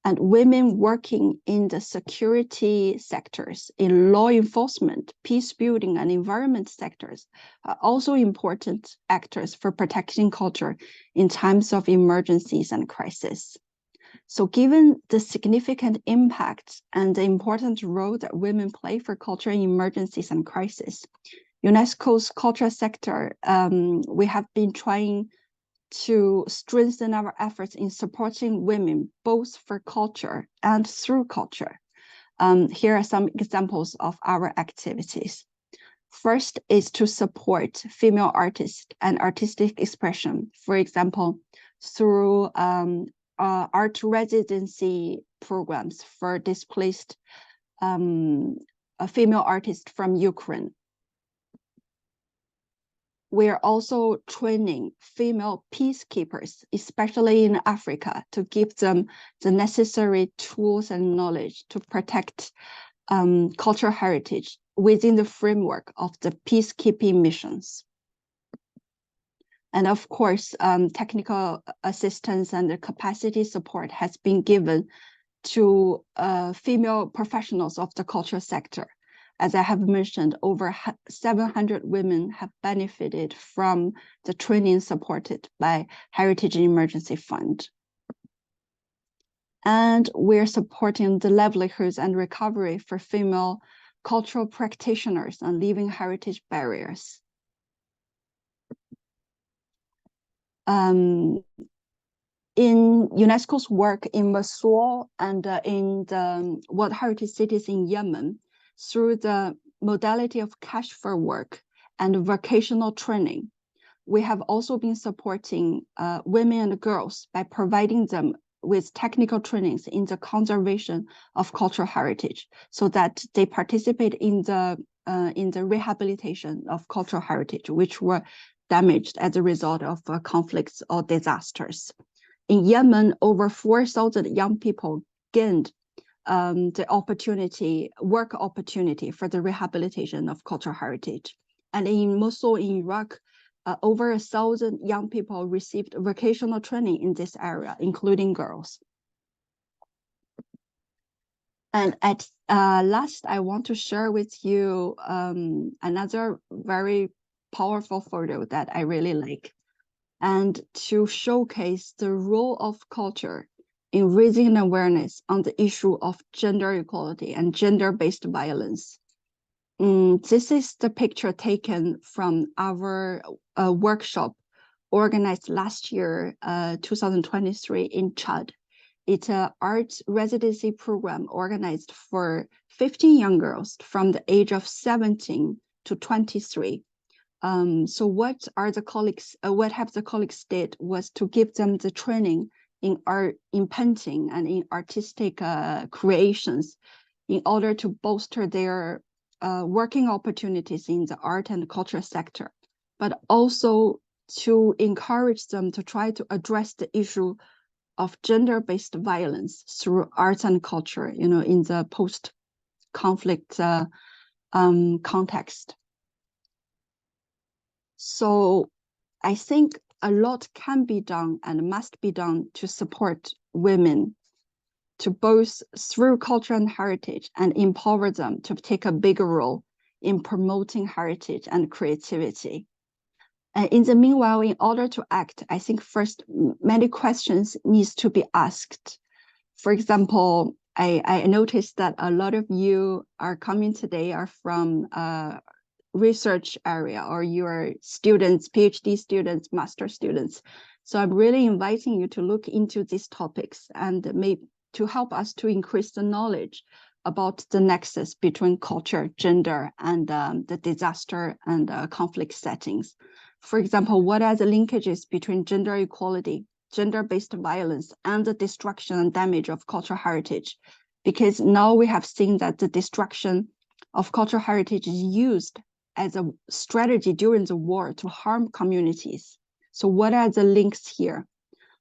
And women working in the security sectors, in law enforcement, peace building, and environment sectors are also important actors for protecting culture in times of emergencies and crisis. So given the significant impact and the important role that women play for culture in emergencies and crisis, UNESCO's culture sector, we have been trying to strengthen our efforts in supporting women, both for culture and through culture. Here are some examples of our activities. First is to support female artists and artistic expression, for example, through art residency programs for displaced female artists from Ukraine. We are also training female peacekeepers, especially in Africa, to give them the necessary tools and knowledge to protect cultural heritage within the framework of the peacekeeping missions. And of course, technical assistance and capacity support has been given to female professionals of the cultural sector. As I have mentioned, over 700 women have benefited from the training supported by Heritage and Emergency Fund. And we're supporting the livelihoods and recovery for female cultural practitioners and living heritage barriers. In UNESCO's work in Mosul and in the World Heritage Cities in Yemen, through the modality of cash for work and vocational training, we have also been supporting women and girls by providing them with technical trainings in the conservation of cultural heritage, so that they participate in the rehabilitation of cultural heritage, which were damaged as a result of conflicts or disasters. In Yemen, over 4,000 young people gained the work opportunity for the rehabilitation of cultural heritage. And in Mosul, in Iraq, over 1,000 young people received vocational training in this area, including girls. And at last, I want to share with you another very powerful photo that I really like, and to showcase the role of culture in raising awareness on the issue of gender equality and gender-based violence. This is the picture taken from our workshop organized last year, 2023 in Chad. It's an art residency program organized for 15 young girls from the age of 17 to 23. So what have the colleagues did was to give them the training in art, in painting and in artistic creations in order to bolster their working opportunities in the art and culture sector, but also to encourage them to try to address the issue of gender-based violence through arts and culture, in the post-conflict context. So I think a lot can be done and must be done to support women to both through culture and heritage and empower them to take a bigger role in promoting heritage and creativity. In the meanwhile, in order to act, I think first many questions needs to be asked. For example, I noticed that a lot of you are coming today are from research area, or you are students, PhD students, master students. So I'm really inviting you to look into these topics and maybe to help us to increase the knowledge about the nexus between culture, gender, and the disaster and conflict settings. For example, what are the linkages between gender equality, gender-based violence, and the destruction and damage of cultural heritage? Because now we have seen that the destruction of cultural heritage is used as a strategy during the war to harm communities. So what are the links here?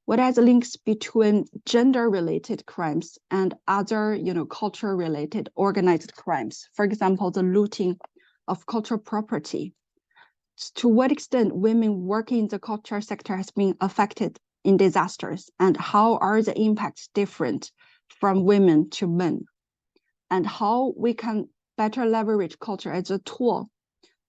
What are the links between gender-related crimes and other, culture-related organized crimes? For example, the looting of cultural property. To what extent women working in the culture sector has been affected in disasters, and how are the impacts different from women to men? And how we can better leverage culture as a tool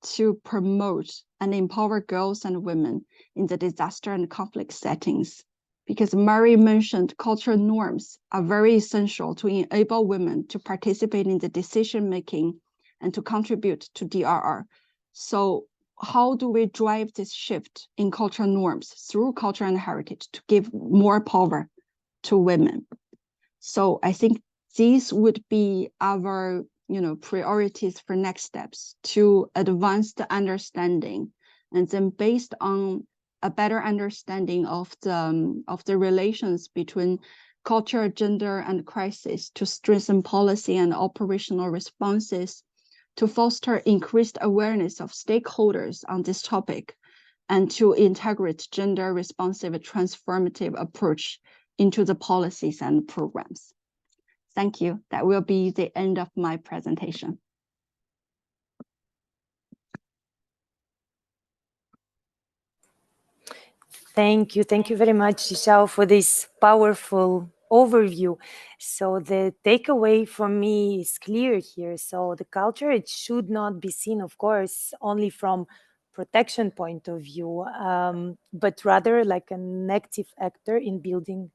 to promote and empower girls and women in the disaster and conflict settings. Because Mary mentioned cultural norms are very essential to enable women to participate in the decision-making and to contribute to DRR. So how do we drive this shift in cultural norms through culture and heritage to give more power to women? So I think these would be our priorities for next steps to advance the understanding, and then based on a better understanding of the relations between culture, gender, and crisis, to strengthen policy and operational responses, to foster increased awareness of stakeholders on this topic, and to integrate gender responsive transformative approach into the policies and programs. Thank you. That will be the end of my presentation. Thank you. Thank you very much, Xiao, for this powerful overview. So the takeaway for me is clear here. So the culture, it should not be seen, of course, only from protection point of view, but rather like an active actor in building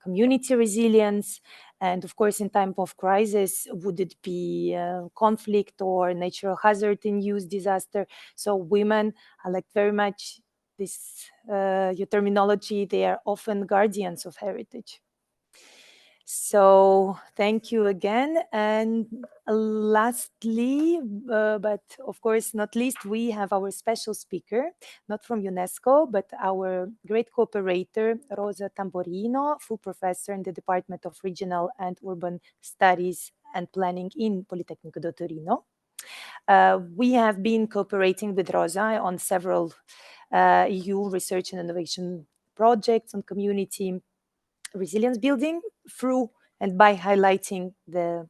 community resilience. And of course, in time of crisis, would it be conflict or natural hazard-induced disaster? So women are like very much this your terminology, they are often guardians of heritage. So thank you again. And lastly, but of course not least, we have our special speaker, not from UNESCO, but our great cooperator, Rosa Tamborino, full professor in the Department of Regional and Urban Studies and Planning in Politecnico di Torino. We have been cooperating with Rosa on several EU research and innovation projects on community resilience building through and by highlighting the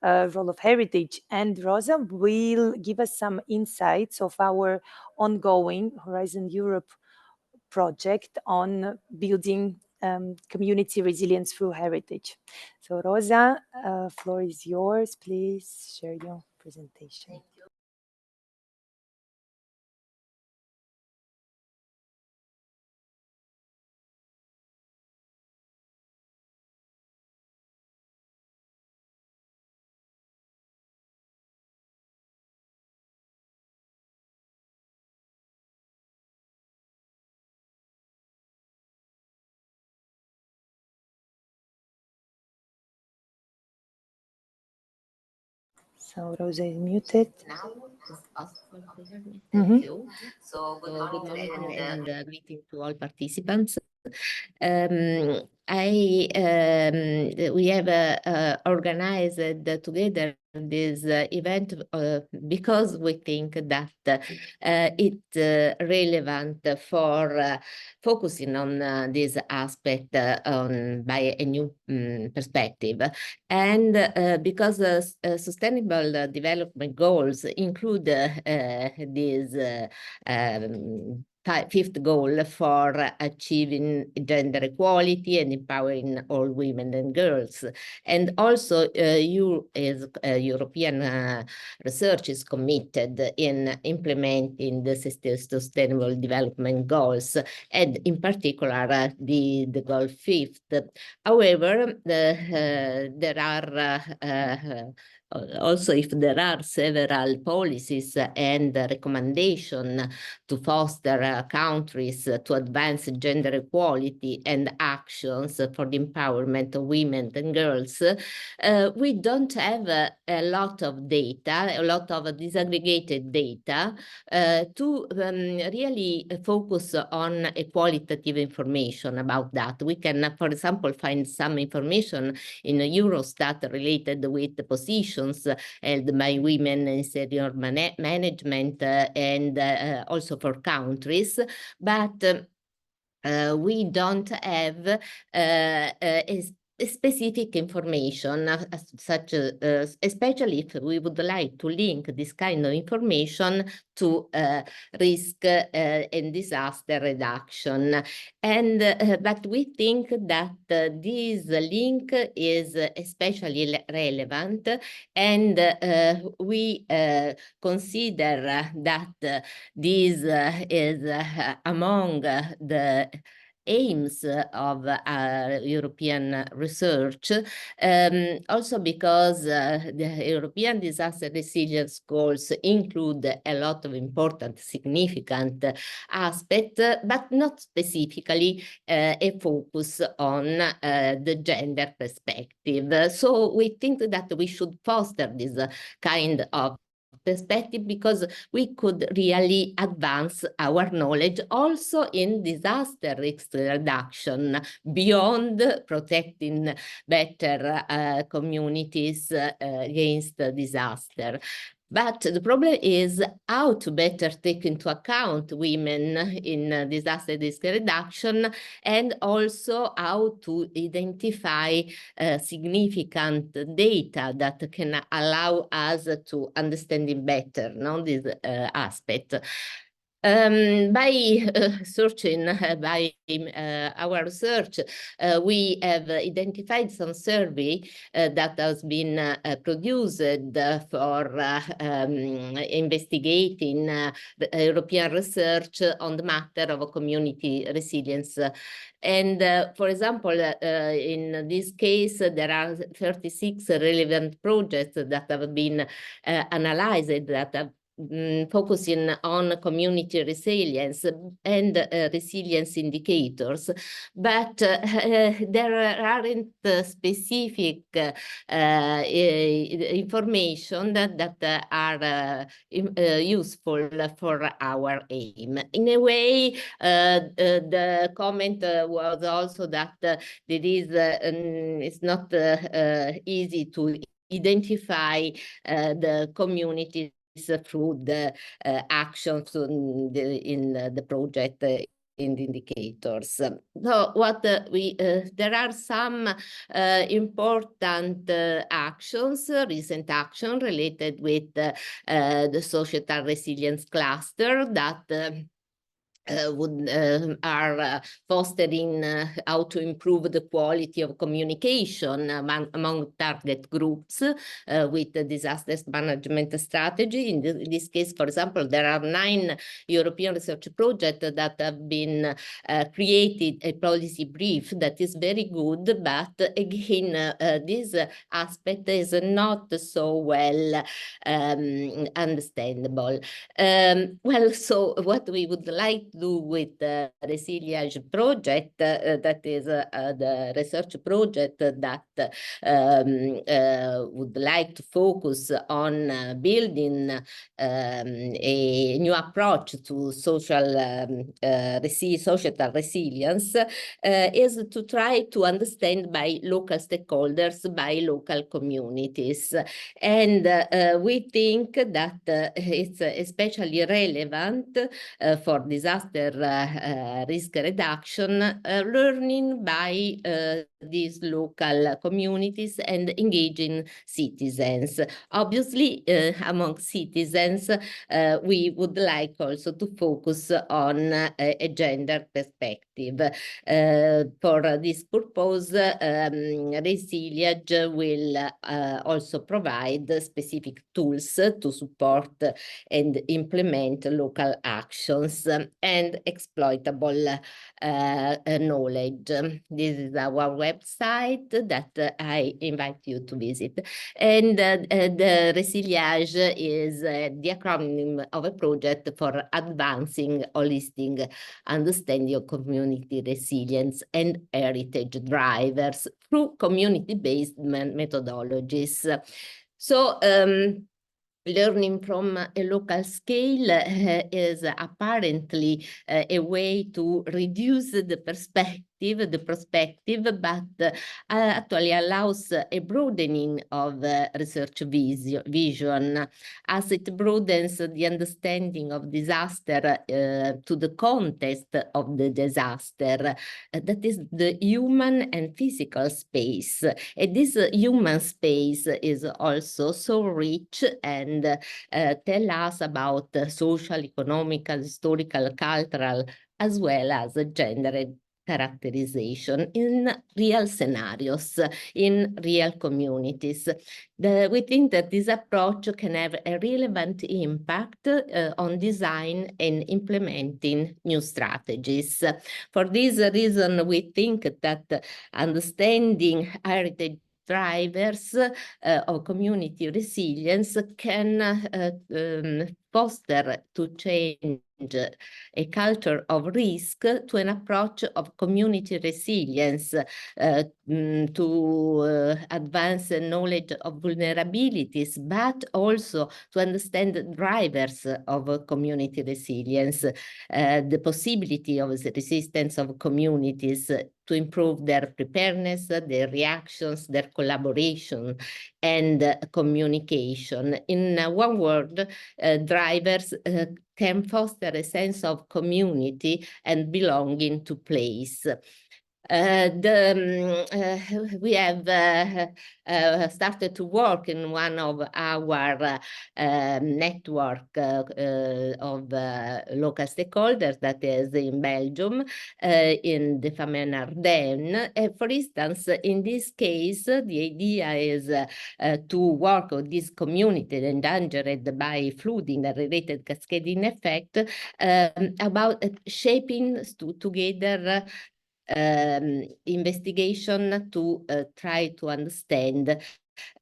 role of heritage. And Rosa will give us some insights of our ongoing Horizon Europe project on building community resilience through heritage. So Rosa, floor is yours. Please share your presentation. So Rosa is muted. Now it's possible to hear me. Mm-hmm. Thank you. So good morning and greeting to all participants. We have organized together this event because we think that it's relevant for focusing on this aspect by a new perspective, and because Sustainable Development Goals include these fifth goal for achieving gender equality and empowering all women and girls. And also European research is committed in implementing the Sustainable Development Goals, and in particular the goal fifth. However, there are also, if there are several policies and recommendations to foster countries to advance gender equality and actions for the empowerment of women and girls, we don't have a lot of data, a lot of disaggregated data to really focus on a qualitative information about that. We can, for example, find some information in Eurostat related with the positions held by women in senior management and also for countries, but we don't have specific information such especially if we would like to link this kind of information to risk and disaster reduction. And but we think that this link is especially relevant, and we consider that this is among the aims of European research, also because the European disaster resilience goals include a lot of important, significant aspects, but not specifically a focus on the gender perspective. So we think that we should foster this kind of perspective, because we could really advance our knowledge also in disaster risk reduction beyond protecting better communities against disaster. But the problem is how to better take into account women in disaster risk reduction, and also how to identify significant data that can allow us to understand better this aspect. By searching by our research, we have identified some survey that has been produced for investigating the European research on the matter of community resilience. And for example, in this case, there are 36 relevant projects that have been analyzed, that have focusing on community resilience and resilience indicators, but there aren't specific information that are useful for our aim. In a way, the comment was also that it's not easy to identify the communities through the actions in the project in the indicators. So what there are some important actions, recent action related with the societal resilience cluster that are fostering how to improve the quality of communication among target groups with the disaster management strategy. In this case, for example, there are 9 European research projects that have been created a policy brief that is very good, but again, this aspect is not so well understandable. Well, so what we would like to do with the Resiliage project, that is the research project that would like to focus on building a new approach to societal resilience, is to try to understand by local stakeholders, by local communities. And we think that it's especially relevant for disaster disaster risk reduction, learning by these local communities and engaging citizens. Obviously, among citizens, we would like also to focus on a gender perspective. For this purpose, Resiliage will also provide specific tools to support and implement local actions and exploitable knowledge. This is our website that I invite you to visit. And the Resiliage is the acronym of a project for advancing holistic understanding of community resilience and heritage drivers through community-based methodologies. So, learning from a local scale is apparently a way to reduce the perspective, but actually allows a broadening of research vision, as it broadens the understanding of disaster to the context of the disaster, that is the human and physical space. And this human space is also so rich and tell us about social, economical, historical, cultural, as well as gender characterization in real scenarios, in real communities. We think that this approach can have a relevant impact on design and implementing new strategies. For this reason, we think that understanding heritage drivers of community resilience can foster to change a culture of risk to an approach of community resilience to advance knowledge of vulnerabilities, but also to understand the drivers of community resilience, the possibility of the resistance of communities to improve their preparedness, their reactions, their collaboration, and communication. In one word, drivers can foster a sense of community and belonging to place. We have started to work in one of our network of local stakeholders that is in Belgium, in the Famenne Ardennes. For instance, in this case, the idea is to work with this community endangered by flooding and related cascading effect about shaping together investigation to try to understand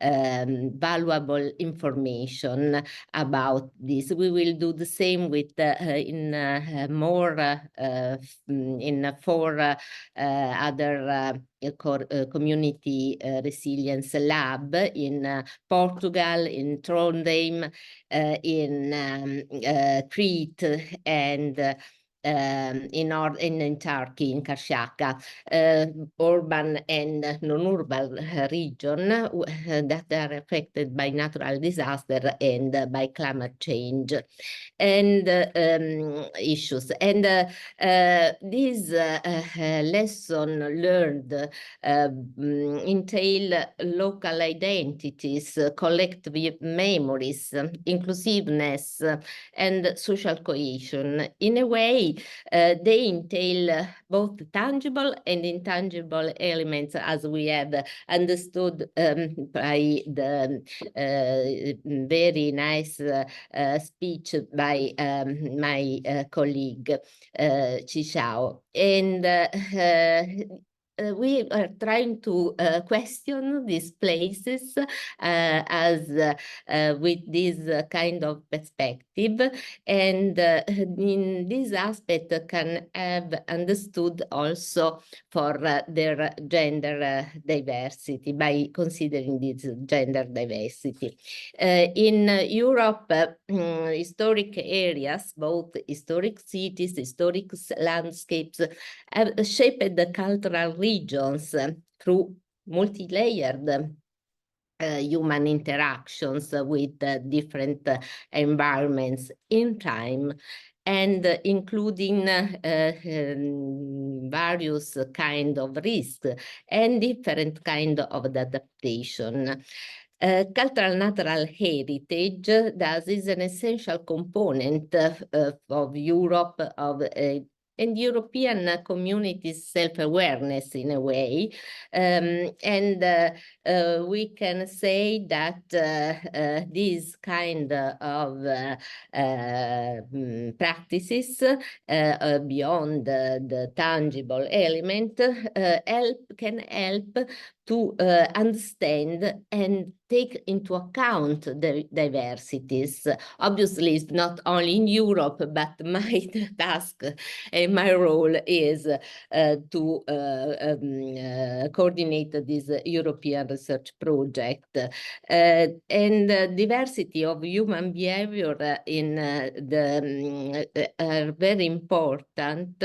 valuable information about this. We will do the same with in 4 other community resilience lab in Portugal, in Trondheim, in Crete, and in Turkey, in Karşıyaka, urban and non-urban region that are affected by natural disaster and by climate change and issues. And these lesson learned entail local identities, collective memories, inclusiveness, and social cohesion. In a way, they entail both tangible and intangible elements, as we have understood by the very nice speech by my colleague Chishao. And we are trying to question these places as with this kind of perspective, and in this aspect can have understood also for their gender diversity by considering this gender diversity. In Europe, historic areas, both historic cities, historic landscapes, have shaped the cultural regions through multi-layered human interactions with different environments in time, and including various kind of risks and different kind of adaptation. Cultural natural heritage thus is an essential component of Europe, and European communities' self-awareness in a way. And we can say that these kind of practices beyond the tangible element can help to understand and take into account the diversities. Obviously, it's not only in Europe, but my task and my role is to coordinate this European research project. And diversity of human behavior in are very important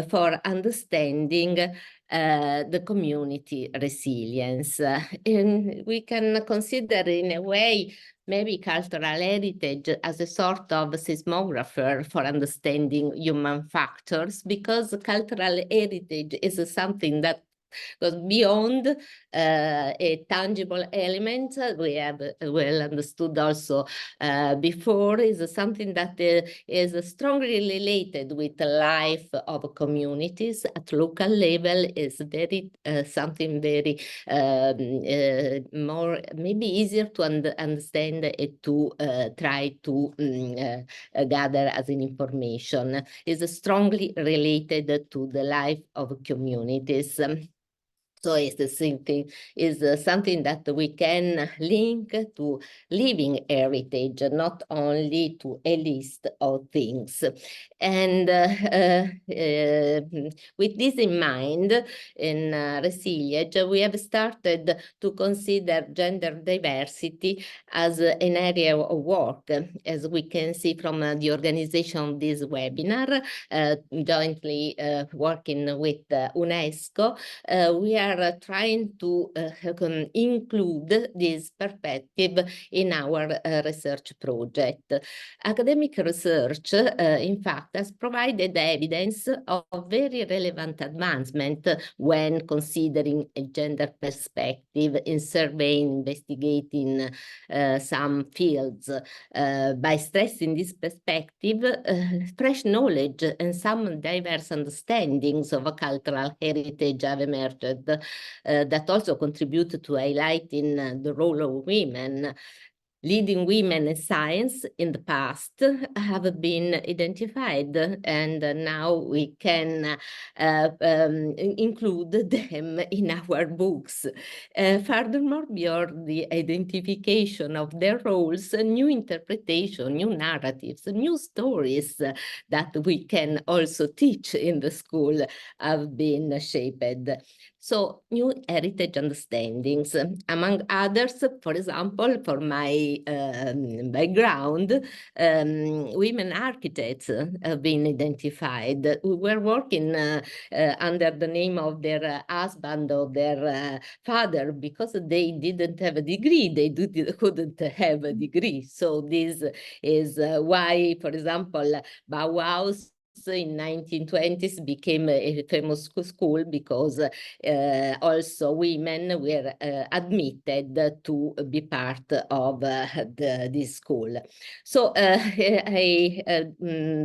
for understanding the community resilience. And we can consider in a way maybe cultural heritage as a sort of seismographer for understanding human factors, because cultural heritage is something that goes beyond a tangible element. We have well understood also before, is something that is strongly related with the life of communities at local level, is very something very more maybe easier to understand and to try to gather as an information, is strongly related to the life of communities. So it's the same thing, is something that we can link to living heritage, not only to a list of things. And with this in mind, in Resiliage, we have started to consider gender diversity as an area of work, as we can see from the organization of this webinar, jointly working with UNESCO. We are trying to include this perspective in our research project. Academic research, in fact, has provided evidence of very relevant advancement when considering a gender perspective in surveying, investigating some fields. By stressing this perspective, fresh knowledge and some diverse understandings of a cultural heritage have emerged that also contribute to highlighting the role of women. Leading women in science in the past have been identified, and now we can include them in our books. Furthermore, beyond the identification of their roles, new interpretation, new narratives, new stories that we can also teach in the school have been shaped. So new heritage understandings, among others, for example, for my background, women architects have been identified. We were working under the name of their husband or their father, because they didn't have a degree, they couldn't have a degree. So this is why, for example, Bauhaus in 1920s became a famous school, because also women were admitted to be part of this school. So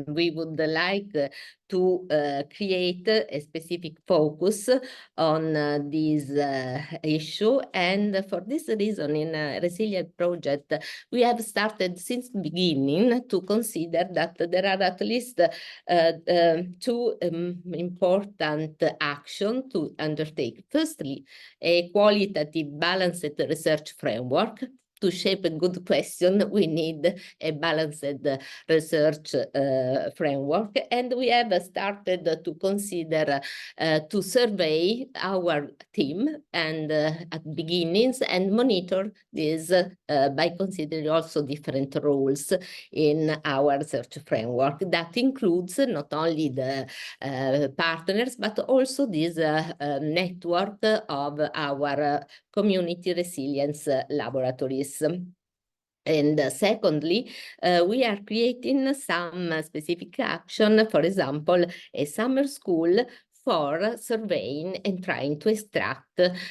we would like to create a specific focus on this issue. And for this reason, in Resiliage project, we have started since the beginning to consider that there are at least two important actions to undertake. Firstly, a qualitative balanced research framework. To shape a good question, we need a balanced research framework. And we have started to consider to survey our team and at beginnings and monitor this by considering also different roles in our research framework. That includes not only the partners, but also this network of our community resilience laboratories. And secondly, we are creating some specific action, for example, a summer school for surveying and trying to extract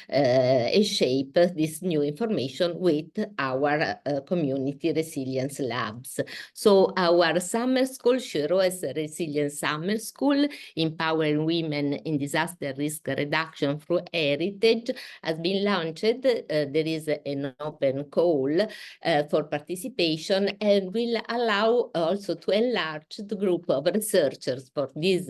and shape this new information with our community resilience labs. So our summer school, Shiro Resilience Summer School, empowering women in disaster risk reduction through heritage, has been launched. There is an open call for participation, and will allow also to enlarge the group of researchers for this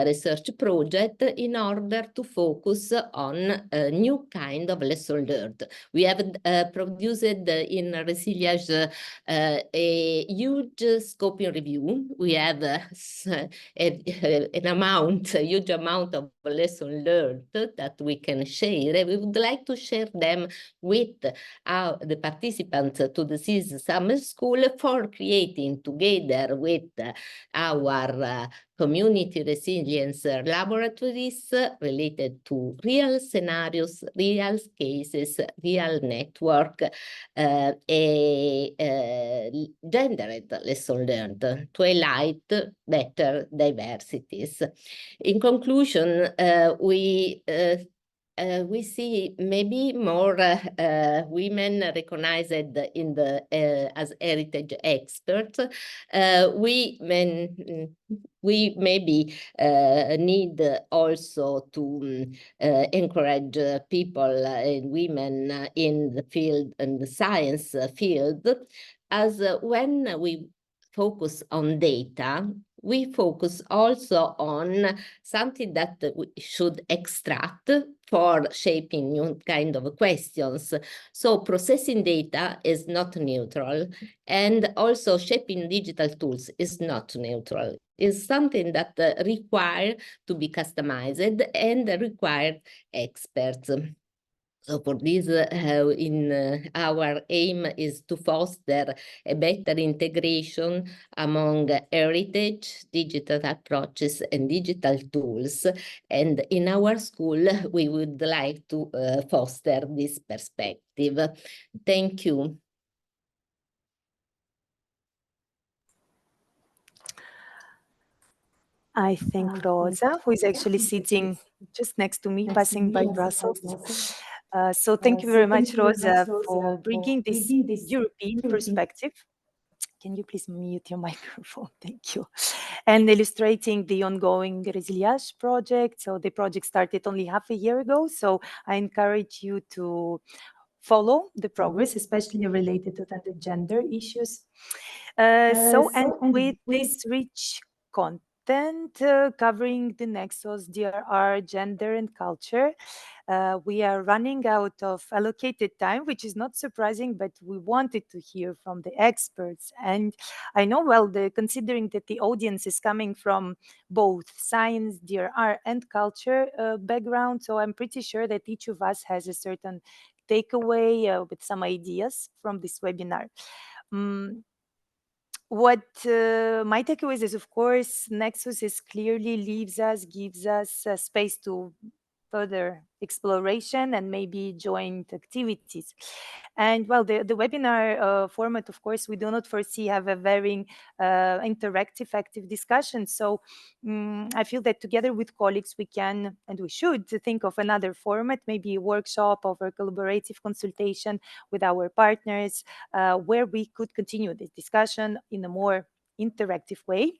research project in order to focus on a new kind of lesson learned. We have produced in Resiliage a huge scoping review. We have a huge amount of lesson learned that we can share. We would like to share them with the participants to this summer school for creating together with our community resilience laboratories related to real scenarios, real cases, real network, a gendered lesson learned to highlight better diversities. In conclusion, we see maybe more women recognized in the as heritage experts. We maybe need also to encourage people and women in the field and the science field, as when we focus on data, we focus also on something that we should extract for shaping new kind of questions. So processing data is not neutral, and also shaping digital tools is not neutral. It's something that require to be customized and require experts. So for this, our aim is to foster a better integration among heritage, digital approaches, and digital tools. And in our school, we would like to foster this perspective. Thank you. I think Rosa, who is actually sitting just next to me, passing by Brussels. So thank you very much, Rosa, for bringing this European perspective. Can you please mute your microphone? Thank you. And illustrating the ongoing Resiliage project. So the project started only half a year ago. So I encourage you to follow the progress, especially related to the gender issues. And with this rich content covering the nexus, DRR, gender and culture, we are running out of allocated time, which is not surprising, but we wanted to hear from the experts. And I know, well, considering that the audience is coming from both science, DRR, and culture background, so I'm pretty sure that each of us has a certain takeaway with some ideas from this webinar. What my takeaways is, of course, Nexus is clearly gives us space to further exploration and maybe joint activities. And well, the webinar format, of course, we do not foresee have a very interactive, active discussion. So I feel that together with colleagues, we can and we should think of another format, maybe a workshop or a collaborative consultation with our partners, where we could continue this discussion in a more interactive way.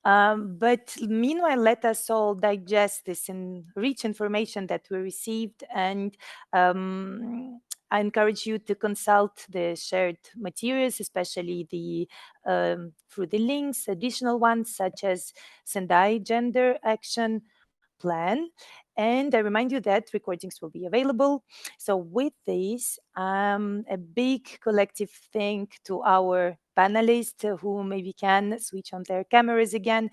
But meanwhile, let us all digest this rich information that we received, and I encourage you to consult the shared materials, especially through the links, additional ones such as Sendai Gender Action Plan. And I remind you that recordings will be available. So with this, a big collective thank to our panelists who maybe can switch on their cameras again.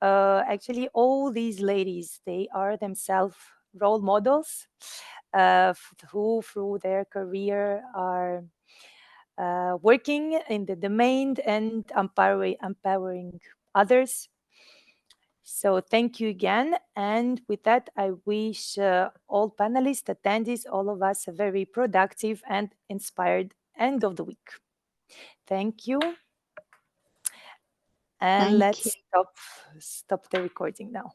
Actually, all these ladies, they are themselves role models who through their career are working in the domain and empowering others. So thank you again. And with that, I wish all panelists, attendees, all of us a very productive and inspired end of the week. Thank you. And Thank let's you. stop the recording now.